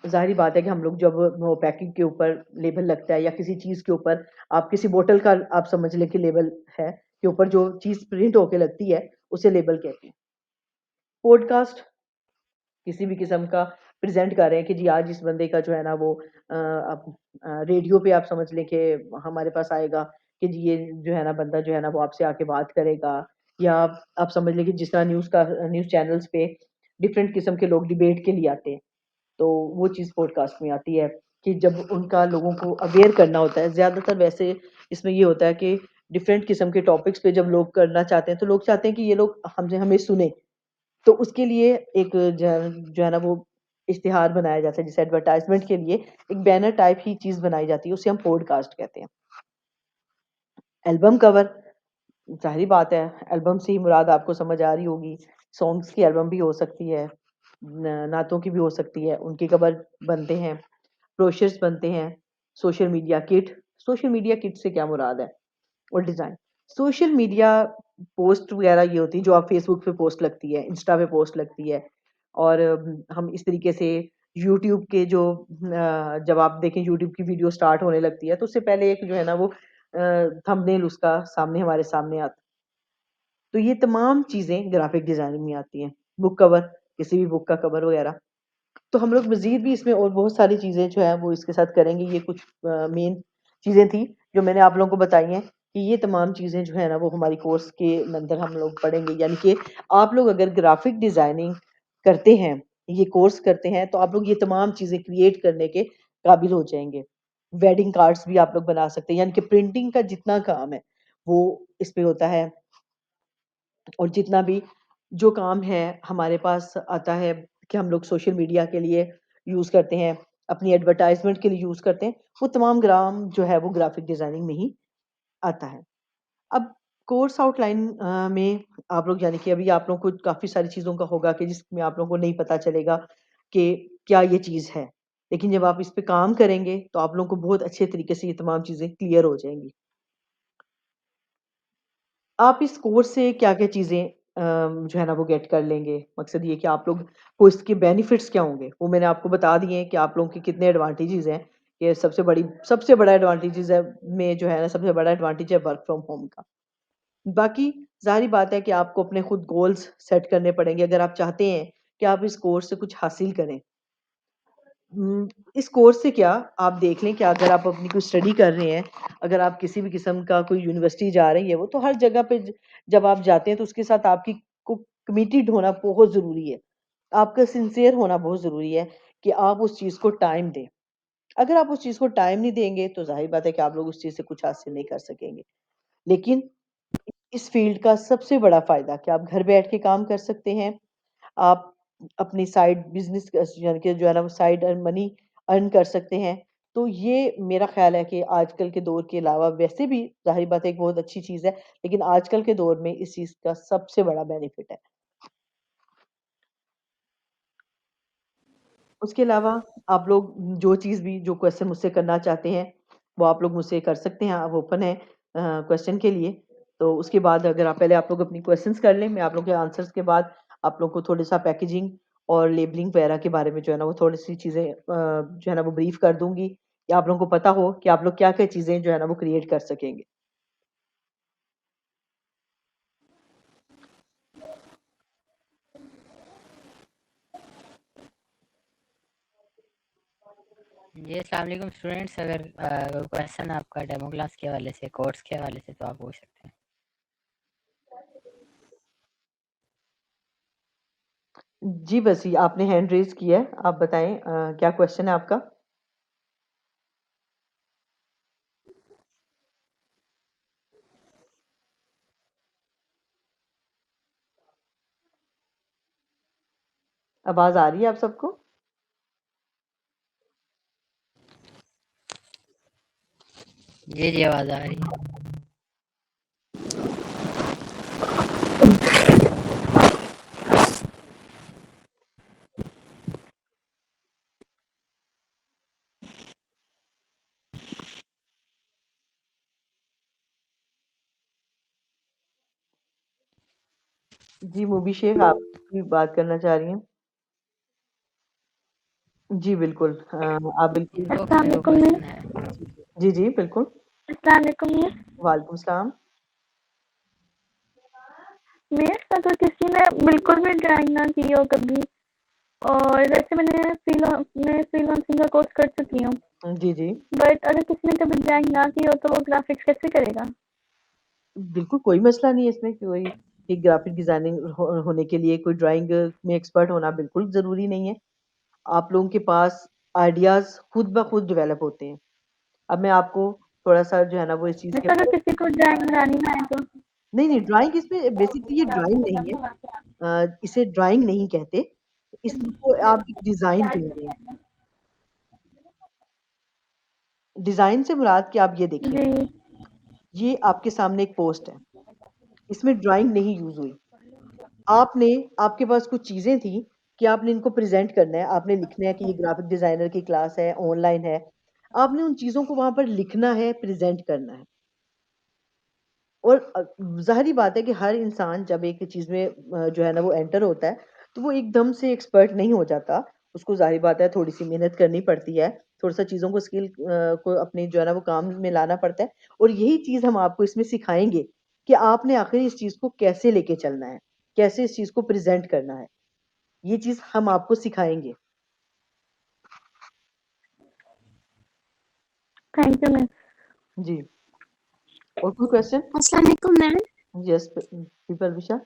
ज़ाहिर-सी बात है कि हम लोग जब वो पैकिंग के ऊपर लेबल लगता है या किसी चीज़ के ऊपर आप किसी बॉटल का आप समझ लें कि लेबल है, के ऊपर जो चीज़ प्रिंट होके लगती है, उसे लेबल कहते हैं। पॉडकास्ट किसी भी किस्म का प्रेज़ेंट कर रहे हैं कि जी आज इस बंदे का जो है ना वो रेडियो पे आप समझ लें कि हमारे पास आएगा कि जी ये जो है ना बंदा जो है ना वो आपसे आके बात करेगा, या आप समझ लें कि जिस तरह न्यूज़ चैनल्स पे डिफरेंट किस्म के लोग डिबेट के लिए आते हैं। तो वो चीज़ पॉडकास्ट में आती है कि जब उनका लोगों को अवेयर करना होता है, ज़्यादातर वैसे इसमें ये होता है कि डिफरेंट किस्म के टॉपिक्स पे जब लोग करना चाहते हैं, तो लोग चाहते हैं कि ये लोग हमसे हमें सुनें। तो उसके लिए एक जो है ना वो इश्तिहार बनाया जाता है, जैसे एडवर्टाइज़मेंट के लिए एक बैनर टाइप ही चीज़ बनाई जाती है, उसे हम पॉडकास्ट कहते हैं। एल्बम कवर, ज़ाहिर-सी बात है, एल्बम से ही मुराद आपको समझ आ रही होगी, सॉन्ग्स की एल्बम भी हो सकती है, नातों की भी हो सकती है, उनके कवर बनते हैं। ब्रोशर्स बनते हैं, social media kit, social media kit से क्या मुराद है? और डिज़ाइन, सोशल मीडिया पोस्ट वगैरह ये होती है जो आप फ़ेसबुक पे पोस्ट लगती है, इंस्टा पे पोस्ट लगती है, और हम इस तरीके से यूट्यूब के जो जब आप देखें यूट्यूब की वीडियो स्टार्ट होने लगती है, तो उससे पहले एक जो है ना वो थंबनेल उसका सामने हमारे सामने आता, तो ये तमाम चीज़ें ग्राफ़िक डिज़ाइनिंग में आती हैं। बुक कवर, किसी भी बुक का कवर वगैरह। तो हम लोग मज़ीद भी इसमें और बहुत सारी चीज़ें जो हैं वो इसके साथ करेंगे। ये कुछ मेन चीज़ें थी जो मैंने आप लोगों को बताई हैं कि ये तमाम चीज़ें जो है ना वो हमारी कोर्स के अंदर हम लोग पढ़ेंगे। यानी कि आप लोग अगर ग्राफ़िक डिज़ाइनिंग करते हैं, ये कोर्स करते हैं, तो आप लोग ये तमाम चीज़ें क्रिएट करने के काबिल हो जाएँगे। वेडिंग कार्ड्स भी आप लोग बना सकते हैं, यानी कि प्रिंटिंग का जितना काम है, वो इस पे होता है। और जितना भी जो काम है हमारे पास आता है कि हम लोग सोशल मीडिया के लिए यूज़ करते हैं, अपनी एडवर्टाइज़मेंट के लिए यूज़ करते हैं, वो तमाम ग्राम जो है वो ग्राफ़िक डिज़ाइनिंग में ही आता है। अब कोर्स आउटलाइन में आप लोग यानी कि अभी आप लोगों को काफ़ी सारी चीज़ों का होगा कि जिसमें आप लोगों को नहीं पता चलेगा कि क्या ये चीज़ है। लेकिन जब आप इस पे काम करेंगे, तो आप लोगों को बहुत अच्छे तरीके से ये तमाम चीज़ें क्लियर हो जाएँगी। आप इस कोर्स से क्या-क्या चीज़ें जो है ना वो गेट कर लेंगे? मकसद ये कि आप लोग को इसके बेनिफिट्स क्या होंगे? वो मैंने आपको बता दिए हैं कि आप लोगों के कितने एडवांटेजेज़ हैं। ये सबसे बड़ा एडवांटेजेज़ है में जो है ना सबसे बड़ा एडवांटेज है वर्क फ्रॉम होम का। बाकी ज़ाहिर-सी बात है कि आपको अपने खुद गोल्स सेट करने पड़ेंगे अगर आप चाहते हैं कि आप इस कोर्स से कुछ हासिल करें। इस कोर्स से क्या आप देख लें कि अगर आप अपनी कोई स्टडी कर रहे हैं, अगर आप किसी भी किस्म का कोई यूनिवर्सिटी जा रही है वो, तो हर जगह पे जब आप जाते हैं तो उसके साथ आपकी को कमिटेड होना बहुत ज़रूरी है। आपका सिंसियर होना बहुत ज़रूरी है कि आप उस चीज़ को टाइम दें। अगर आप उस चीज़ को टाइम नहीं देंगे तो ज़ाहिर बात है कि आप लोग उस चीज़ से कुछ हासिल नहीं कर सकेंगे। लेकिन इस फ़ील्ड का सबसे बड़ा फ़ायदा कि आप घर बैठ के काम कर सकते हैं। आप अपनी साइड बिज़नेस यानी कि जो है ना वो साइड मनी अर्न कर सकते हैं। तो ये मेरा ख़्याल है कि आजकल के दौर के अलावा वैसे भी ज़ाहिर बात है एक बहुत अच्छी चीज़ है, लेकिन आजकल के दौर में इस चीज़ का सबसे बड़ा बेनिफिट है। उसके अलावा आप लोग जो चीज़ भी जो क्वेश्चन मुझसे करना चाहते हैं, वो आप लोग मुझसे कर सकते हैं, आप ओपन हैं क्वेश्चन के लिए। तो उसके बाद अगर आप लोग अपनी क्वेश्चंस कर लें, मैं आप लोग के आंसर्स के बाद आप लोग को थोड़ा-सा पैकेजिंग और लेबलिंग वगैरह के बारे में जो है ना, वो थोड़ी-सी चीज़ें जो है ना, वो ब्रीफ कर दूँगी, कि आप लोगों को पता हो कि आप लोग क्या-क्या चीज़ें जो है ना, वो क्रिएट कर सकेंगे। जी, अस्सलाम वालेकुम स्टूडेंट्स। अगर कोई क्वेश्चन आपका डेमो क्लास के हवाले से, कोर्स के हवाले से, तो आप पूछ सकते हैं। जी, वसी आपने हैंड रेज़ किया है, आप बताएँ क्या क्वेश्चन है आपका? आवाज़ आ रही है आप सबको? जी, जी, आवाज़ आ रही है। जी, मुबी शेख आप भी बात करना चाह रही हैं? जी, बिल्कुल। आप बिल्कुल ओके, मेरे को अस्सलामुअलैकुम क्वेश्चन मिस। है। जी, जी, बिल्कुल। अस्सलामुअलैकुम मिस। वालेकुम सलाम। मिस अगर किसी ने बिल्कुल भी ड्राइंग ना की हो कभी, और वैसे मैं फ्रीलांसिंग का कोर्स कर चुकी हूँ, जी, जी। बट अगर किसी ने कभी ड्राइंग ना की हो तो वो ग्राफिक्स कैसे करेगा? बिल्कुल कोई मसला नहीं है इसमें, कोई एक ग्राफ़िक डिज़ाइनिंग होने के लिए कोई ड्राइंग में एक्सपर्ट होना बिल्कुल ज़रूरी नहीं है। आप लोगों के पास आइडियाज़ खुद ब खुद डेवलप होते हैं। अब मैं आपको थोड़ा-सा जो है ना, वो इस चीज़ के मिस अगर बारे किसी को ड्राइंग बनानी ना आए तो? नहीं, ड्राइंग इसमें बेसिकली ये ड्राइंग नहीं है। इसे ड्राइंग नहीं कहते, इसको आप एक डिज़ाइन कह रहे हैं। डिज़ाइन से मुराद कि आप ये देखें, जी। ये आपके सामने एक पोस्ट है, इसमें ड्राइंग नहीं यूज़ हुई। आपने आपके पास कुछ चीज़ें थी कि आपने इनको प्रेज़ेंट करना है, आपने लिखना है कि ये ग्राफ़िक डिज़ाइनर की क्लास है, ऑनलाइन है। आपने उन चीज़ों को वहाँ पर लिखना है, प्रेज़ेंट करना है। और ज़ाहिर-सी बात है कि हर इंसान जब एक चीज़ में जो है ना, वो एंटर होता है, तो वो एकदम से एक्सपर्ट नहीं हो जाता। उसको ज़ाहिर बात है थोड़ी-सी मेहनत करनी पड़ती है, थोड़ा-सा चीज़ों को को अपने जो है ना, वो काम में लाना पड़ता है। और यही चीज़ हम आपको इसमें सिखाएँगे कि आपने आखिर इस चीज़ को कैसे लेके चलना है, कैसे इस चीज़ को प्रेज़ेंट करना है। ये चीज़ हम आपको सिखाएँगे। Thank you miss. जी। और कोई क्वेश्चन? अस्सलाम वालेकुम मैम। यस, परविशा?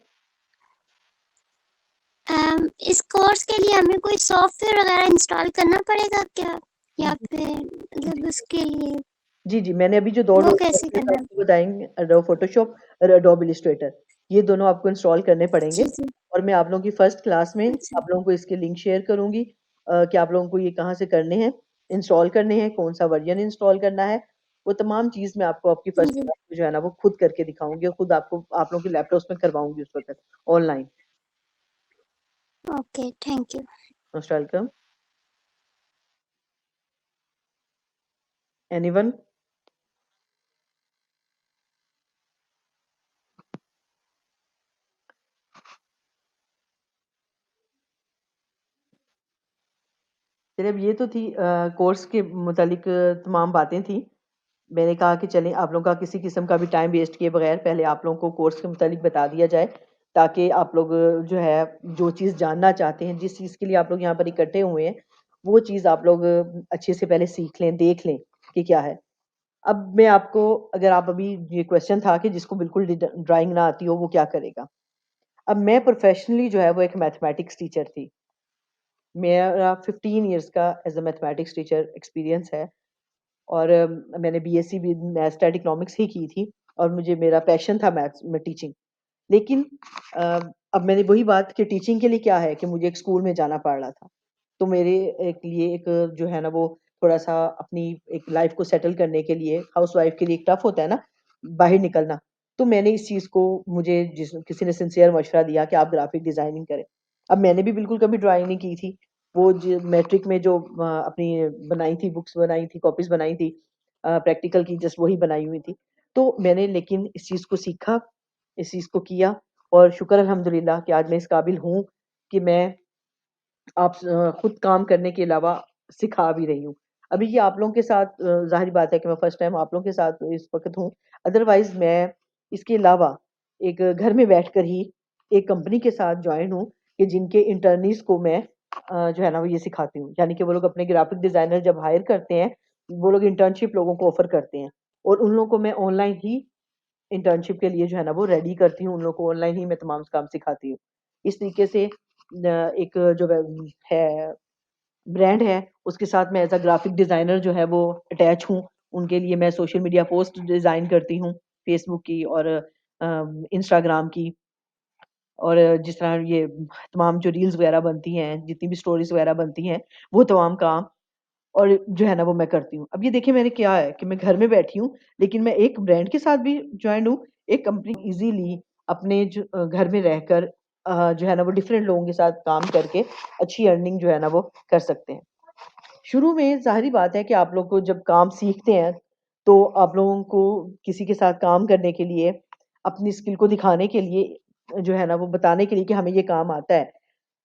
इस कोर्स के लिए हमें कोई सॉफ्टवेयर वगैरह इंस्टॉल करना पड़ेगा क्या? या फिर जी। मतलब उसके लिए जी, जी, मैंने अभी जो 2 वो कैसे सॉफ्टवेयर करना है? आपको बताएँगे, एडोब फोटोशॉप और एडोब इलस्ट्रेटर, ये दोनों आपको इंस्टॉल करने पड़ेंगे। जी, जी। और मैं आप लोगों की फर्स्ट क्लास में अच्छा। आप लोगों को इसके लिंक शेयर करूँगी कि आप लोगों को ये कहाँ से करने हैं, इंस्टॉल करने हैं, कौन-सा वर्ज़न इंस्टॉल करना है, वो तमाम चीज़ मैं आपको आपकी जी, फर्स्ट जी। क्लास में जो है ना, वो खुद करके दिखाऊँगी और खुद आपको आप लोगों के लैपटॉप्स में करवाऊँगी उस वक़्त online. Okay, thank you. Most welcome. Anyone? चलिए, अब ये तो थी कोर्स के मुतालिक तमाम बातें थी। मैंने कहा कि चलें आप लोगों का किसी किस्म का भी टाइम वेस्ट किए बगैर पहले आप लोगों को कोर्स के मुतालिक बता दिया जाए, ताकि आप लोग जो है, जो चीज़ जानना चाहते हैं, जिस चीज़ के लिए आप लोग यहाँ पर इकट्ठे हुए हैं, वो चीज़ आप लोग अच्छे से पहले सीख लें, देख लें कि क्या है। अब मैं आपको अगर आप अभी ये क्वेश्चन था कि जिसको बिल्कुल ड्राइंग ना आती हो, वो क्या करेगा? अब मैं प्रोफ़ेशनली जो है, वो एक मैथमेटिक्स टीचर थी। मेरा 15 इयर्स का as a mathematics teacher experience है। और मैंने बीएससी भी मैथ्स स्टैट इकोनॉमिक्स ही की थी और मुझे मेरा पैशन था मैथ्स में टीचिंग। लेकिन अ, अब मैंने वही बात कि टीचिंग के लिए क्या है कि मुझे एक स्कूल में जाना पड़ रहा था। तो मेरे एक लिए एक जो है ना, वो थोड़ा-सा अपनी एक लाइफ़ को सेटल करने के लिए हाउसवाइफ़ के लिए एक टफ़ होता है ना, बाहर निकलना। तो मैंने इस चीज़ को मुझे किसी ने सिंसियर मशवरा दिया कि आप ग्राफ़िक डिज़ाइनिंग करें। अब मैंने भी बिल्कुल कभी ड्राइंग नहीं की थी। वो मैट्रिक में जो अपनी बनाई थी, बुक्स बनाई थी, कॉपीज़ बनाई थी, प्रैक्टिकल की जस्ट वही बनाई हुई थी। तो मैंने लेकिन इस चीज़ को सीखा, इस चीज़ को किया और शुक्र अल्हम्दुलिल्लाह कि आज मैं इस काबिल हूँ कि मैं आप खुद काम करने के अलावा सिखा भी रही हूँ। अभी ये आप लोगों के साथ ज़ाहिर बात है कि मैं फर्स्ट टाइम आप लोगों के साथ इस वक़्त हूँ। अदरवाइज़ मैं इसके अलावा एक घर में बैठकर ही एक कंपनी के साथ जॉइन हूँ कि जिनके इंटर्नीज़ को मैं जो है ना वो ये सिखाती हूँ। यानी कि वो लोग अपने ग्राफ़िक डिज़ाइनर जब हायर करते हैं, वो लोग इंटर्नशिप लोगों को ऑफ़र करते हैं और उन लोगों को मैं ऑनलाइन ही इंटर्नशिप के लिए जो है ना वो रेडी करती हूँ, उन लोगों को ऑनलाइन ही मैं तमाम काम सिखाती हूँ। इस तरीके से एक जो है ब्रांड है, उसके साथ मैं एज़ अ ग्राफ़िक डिज़ाइनर जो है वो अटैच हूँ। उनके लिए मैं सोशल मीडिया पोस्ट डिज़ाइन करती हूँ, फ़ेसबुक की और इंस्टाग्राम की और जिस तरह ये तमाम जो रील्स वगैरह बनती हैं, जितनी भी स्टोरीज़ वगैरह बनती हैं, वो तमाम काम और जो है ना वो मैं करती हूँ। अब ये देखिए मैंने क्या है कि मैं घर में बैठी हूँ, लेकिन मैं एक ब्रांड के साथ भी जॉइन्ड हूँ, एक कंपनी ईज़िली अपने घर में रहकर जो है ना वो डिफरेंट लोगों के साथ काम करके अच्छी अर्निंग जो है ना वो कर सकते हैं। शुरू में ज़ाहिर-सी बात है कि आप लोग को जब काम सीखते हैं, तो आप लोगों को किसी के साथ काम करने के लिए, अपनी स्किल को दिखाने के लिए जो है ना वो बताने के लिए कि हमें ये काम आता है।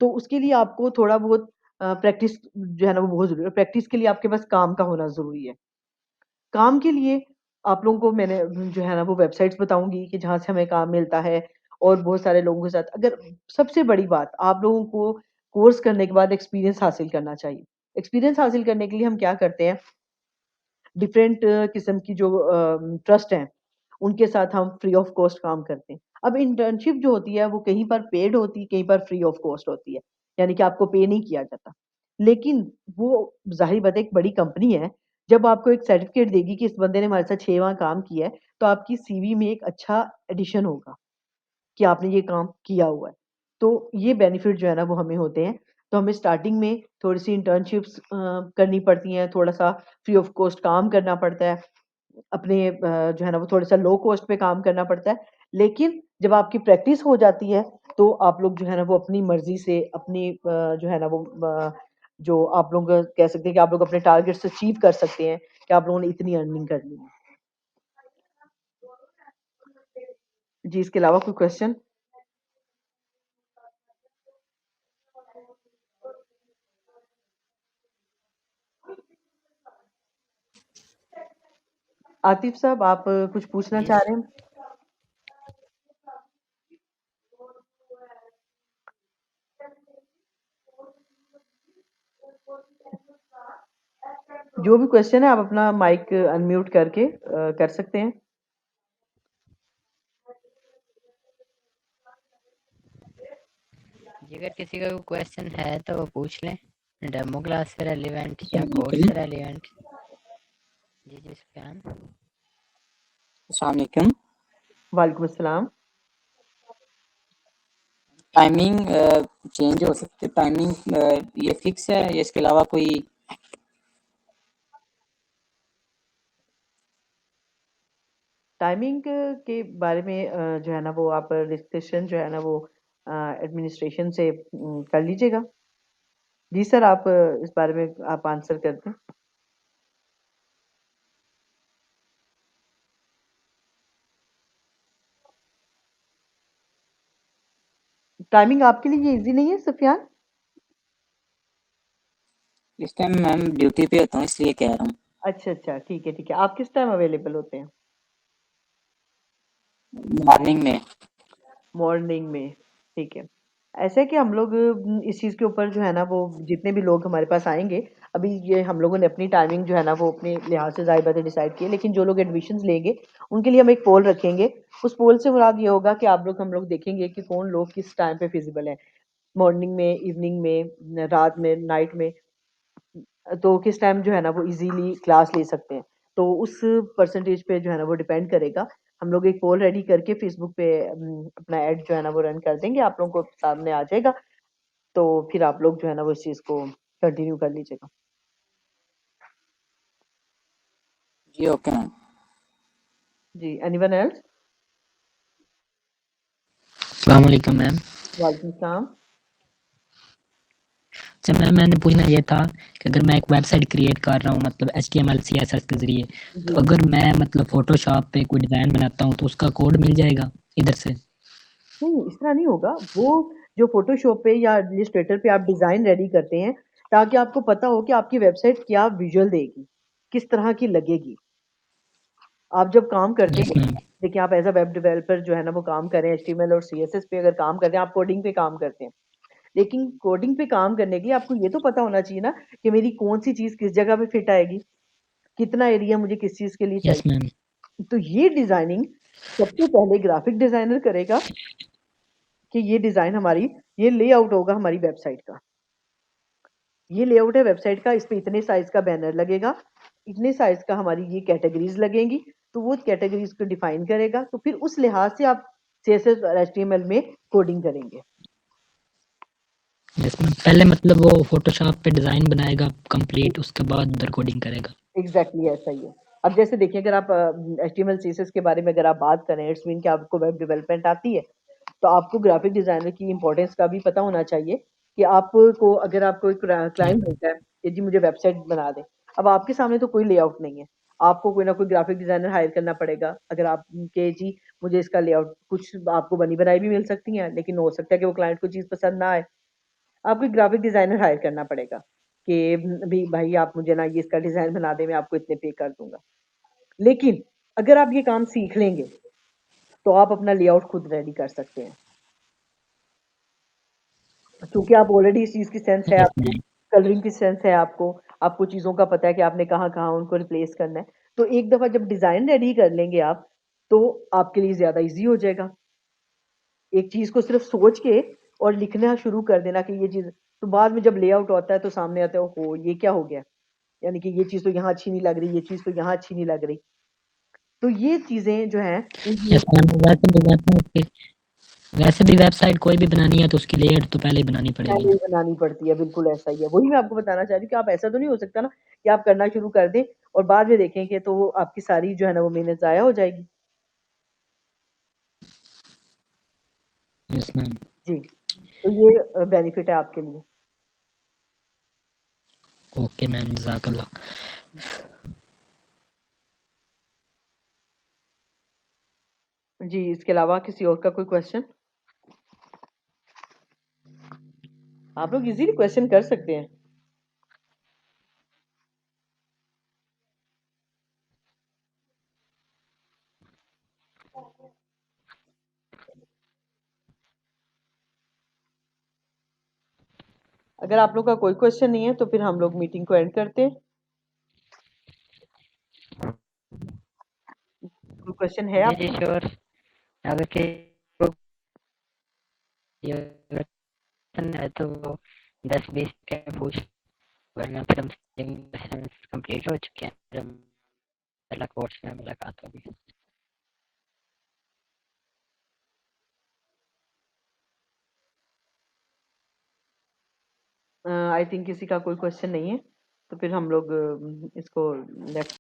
तो उसके लिए आपको थोड़ा बहुत प्रैक्टिस जो है ना वो बहुत ज़रूरी है। प्रैक्टिस के लिए आपके पास काम का होना ज़रूरी है। काम के लिए आप लोगों को मैंने जो है ना वो वेबसाइट्स बताऊँगी कि जहाँ से हमें काम मिलता है और बहुत सारे लोगों के साथ अगर सबसे बड़ी बात आप लोगों को कोर्स करने के बाद एक्सपीरियंस हासिल करना चाहिए। एक्सपीरियंस हासिल करने के लिए हम क्या करते हैं, डिफरेंट किस्म की जो ट्रस्ट हैं, उनके साथ हम फ्री ऑफ कॉस्ट काम करते हैं। अब इंटर्नशिप जो होती है वो कहीं पर पेड होती है, कहीं पर फ्री ऑफ कॉस्ट होती है। यानी कि आपको पे नहीं किया जाता। लेकिन वो ज़ाहिर बात है एक बड़ी कंपनी है, जब आपको एक सर्टिफ़िकेट देगी कि इस बंदे ने हमारे साथ 6 माह काम किया है, तो आपकी सीवी में एक अच्छा एडिशन होगा कि आपने ये काम किया हुआ है। तो ये बेनिफिट जो है ना वो हमें होते हैं। तो हमें स्टार्टिंग में थोड़ी-सी इंटर्नशिप्स करनी पड़ती हैं, थोड़ा-सा फ्री ऑफ कॉस्ट काम करना पड़ता है। अपने जो है ना वो थोड़ा-सा लो कॉस्ट पे काम करना पड़ता है। लेकिन जब आपकी प्रैक्टिस हो जाती है, तो आप लोग जो है ना वो अपनी मर्ज़ी से अपनी जो है ना वो जो आप लोग कह सकते हैं कि आप लोग अपने टारगेट्स अचीव कर सकते हैं कि आप लोगों ने इतनी अर्निंग करनी है। जी, इसके अलावा कोई क्वेश्चन? आतिफ़ साहब आप कुछ पूछना जी चाह रहे हैं? जो भी क्वेश्चन है आप अपना माइक अनम्यूट करके कर सकते हैं। जी, अगर किसी का कोई क्वेश्चन है तो वो पूछ लें, डेमो क्लास से रेलिवेंट या अस्सलाम कोर्स वालेकुम। से रेलिवेंट। जी सुफियान। अस्सलाम वालेकुम। वालेकुम अस्सलाम। टाइमिंग चेंज हो सकती है, टाइमिंग ये फिक्स है या इसके अलावा कोई? टाइमिंग के बारे में जो है ना वो आप डिस्कशन जो है ना वो एडमिनिस्ट्रेशन से कर लीजिएगा। जी सर, आप इस बारे में आप आंसर कर दें। टाइमिंग आपके लिए ये ईज़ी नहीं है सुफियान? इस टाइम मैम ड्यूटी पे होता हूँ इसलिए कह रहा हूँ। अच्छा, अच्छा, ठीक है, ठीक है। आप किस टाइम अवेलेबल होते हैं? मॉर्निंग में। मॉर्निंग में, ठीक है। ऐसा है कि हम लोग इस चीज़ के ऊपर जो है ना वो जितने भी लोग हमारे पास आएँगे, अभी ये हम लोगों ने अपनी टाइमिंग जो है ना वो अपने लिहाज़ से ज़ाहिर बात है डिसाइड की है, लेकिन जो लोग एडमिशन्स लेंगे, उनके लिए हम एक पोल रखेंगे। उस पोल से मुराद ये होगा कि आप लोग हम लोग देखेंगे कि कौन लोग किस टाइम पे फिज़िबल हैं। मॉर्निंग में, इवनिंग में, रात में, नाइट में। तो किस टाइम जो है ना वो इज़ीली क्लास ले सकते हैं। तो उस परसेंटेज पे जो है ना वो डिपेंड करेगा। हम लोग एक पोल रेडी करके फ़ेसबुक पे अपना ऐड जो है ना वो रन कर देंगे, आप लोगों को सामने आ जाएगा। तो फिर आप लोग जो है ना वो इस चीज़ को कंटिन्यू कर लीजिएगा। जी ओके मैम। जी, एनीवन एल्स? अस्सलाम वालेकुम मैम। वालेकुम सलाम। अच्छा मैम, मैंने पूछना ये था कि अगर मैं एक वेबसाइट क्रिएट कर रहा हूँ मतलब HTML CSS के ज़रिए, तो जी। अगर मैं मतलब फ़ोटोशॉप पे कोई डिज़ाइन बनाता हूँ तो उसका कोड मिल जाएगा इधर से? नहीं, इस तरह नहीं होगा। वो जो फ़ोटोशॉप पे या इलस्ट्रेटर पे आप डिज़ाइन रेडी करते हैं, ताकि आपको पता हो कि आपकी वेबसाइट क्या विज़ुअल देगी, किस तरह की लगेगी। आप जब काम करते यस हैं, मैम। देखिए आप एज़ अ वेब डेवलपर जो है ना वो काम कर रहे हैं HTML और CSS पे अगर काम कर रहे हैं, आप कोडिंग पे काम करते हैं। लेकिन कोडिंग पे काम करने के लिए आपको ये तो पता होना चाहिए ना कि मेरी कौन-सी चीज़ किस जगह पे फिट आएगी, कितना एरिया मुझे किस चीज़ के लिए यस चाहिए। मैम। तो ये डिज़ाइनिंग सबसे पहले ग्राफ़िक डिज़ाइनर करेगा कि ये डिज़ाइन हमारी ये लेआउट होगा हमारी वेबसाइट का। ये लेआउट है वेबसाइट का, इस पे इतने साइज़ का बैनर लगेगा, इतने साइज़ का हमारी ये कैटेगरीज़ लगेंगी, तो वो कैटेगरीज़ को डिफ़ाइन करेगा, तो फिर उस लिहाज से आप CSS और HTML में कोडिंग करेंगे। यस मैम, पहले मतलब वो फ़ोटोशॉप पे डिज़ाइन बनाएगा कंप्लीट, उसके बाद उधर कोडिंग करेगा। एग्ज़ैक्टली ऐसा ही है। अब जैसे देखिए अगर आप HTML CSS के बारे में अगर आप बात करें, इट्स मीन कि आपको वेब डेवलपमेंट आती है, तो आपको ग्राफ़िक डिज़ाइनर की इम्पोर्टेंस का भी पता होना चाहिए कि आपको अगर आपको एक यस क्लाइंट मिलता है कि जी मुझे वेबसाइट बना दें। अब आपके सामने तो कोई लेआउट नहीं है, आपको कोई ना कोई ग्राफ़िक डिज़ाइनर हायर करना पड़ेगा। अगर आप कि जी मुझे इसका लेआउट कुछ आपको बनी-बनाई भी मिल सकती हैं, लेकिन हो सकता है कि वो क्लाइंट को चीज़ पसंद ना आए। आपको एक ग्राफ़िक डिज़ाइनर हायर करना पड़ेगा कि भी भाई आप मुझे ना ये इसका डिज़ाइन बना दें, मैं आपको इतने पे कर दूँगा। लेकिन अगर आप ये काम सीख लेंगे, तो आप अपना लेआउट खुद रेडी कर सकते हैं। क्योंकि आप ऑलरेडी इस चीज़ की सेंस है यस आपको, मैम। कलरिंग की सेंस है आपको, आपको चीज़ों का पता है कि आपने कहाँ-कहाँ उनको रिप्लेस करना है। तो एक दफ़ा जब डिज़ाइन रेडी कर लेंगे आप, तो आपके लिए ज़्यादा ईज़ी हो जाएगा। एक चीज़ को सिर्फ़ सोच के और लिखना शुरू कर देना कि ये चीज़ तो बाद में जब लेआउट होता है तो सामने आता है, ओहो! ये क्या हो गया? यानी कि ये चीज़ तो यहाँ अच्छी नहीं लग रही, ये चीज़ तो यहाँ अच्छी नहीं लग रही। तो ये चीज़ें जो हैं, इन चीज़ों यस का मैम, वैसे भी वेबसाइट कोई भी बनानी है तो उसकी लेआउट तो पहले ही बनानी पड़ेगी। पहले ही बनानी पड़ती है, बिल्कुल ऐसा ही है। वही मैं आपको बताना चाह रही हूँ कि आप ऐसा तो नहीं हो सकता ना कि आप करना शुरू कर दें और बाद में देखें कि तो वो आपकी सारी जो है ना वो मेहनत ज़ाया हो जाएगी। Yes ma'am. जी, तो ये बेनिफिट है आपके लिए। ओके मैम, जज़ाकल्लाह। जी, इसके अलावा किसी और का कोई क्वेश्चन? आप लोग इज़िली क्वेश्चन कर सकते हैं। अगर आप लोग का कोई क्वेश्चन नहीं है तो फिर हम लोग मीटिंग को एंड करते हैं। कोई क्वेश्चन है जी, आप जी, श्योर। अगर किसी को ये क्वेश्चन है तो वो 10-20 सेकंड पूछ, वरना फिर हम सेशंस कंप्लीट हो चुके हैं। फिर हम अगला कोर्स में मुलाकात होगी। आई थिंक किसी का कोई क्वेश्चन नहीं है, तो फिर हम लोग इसको नेक्स्ट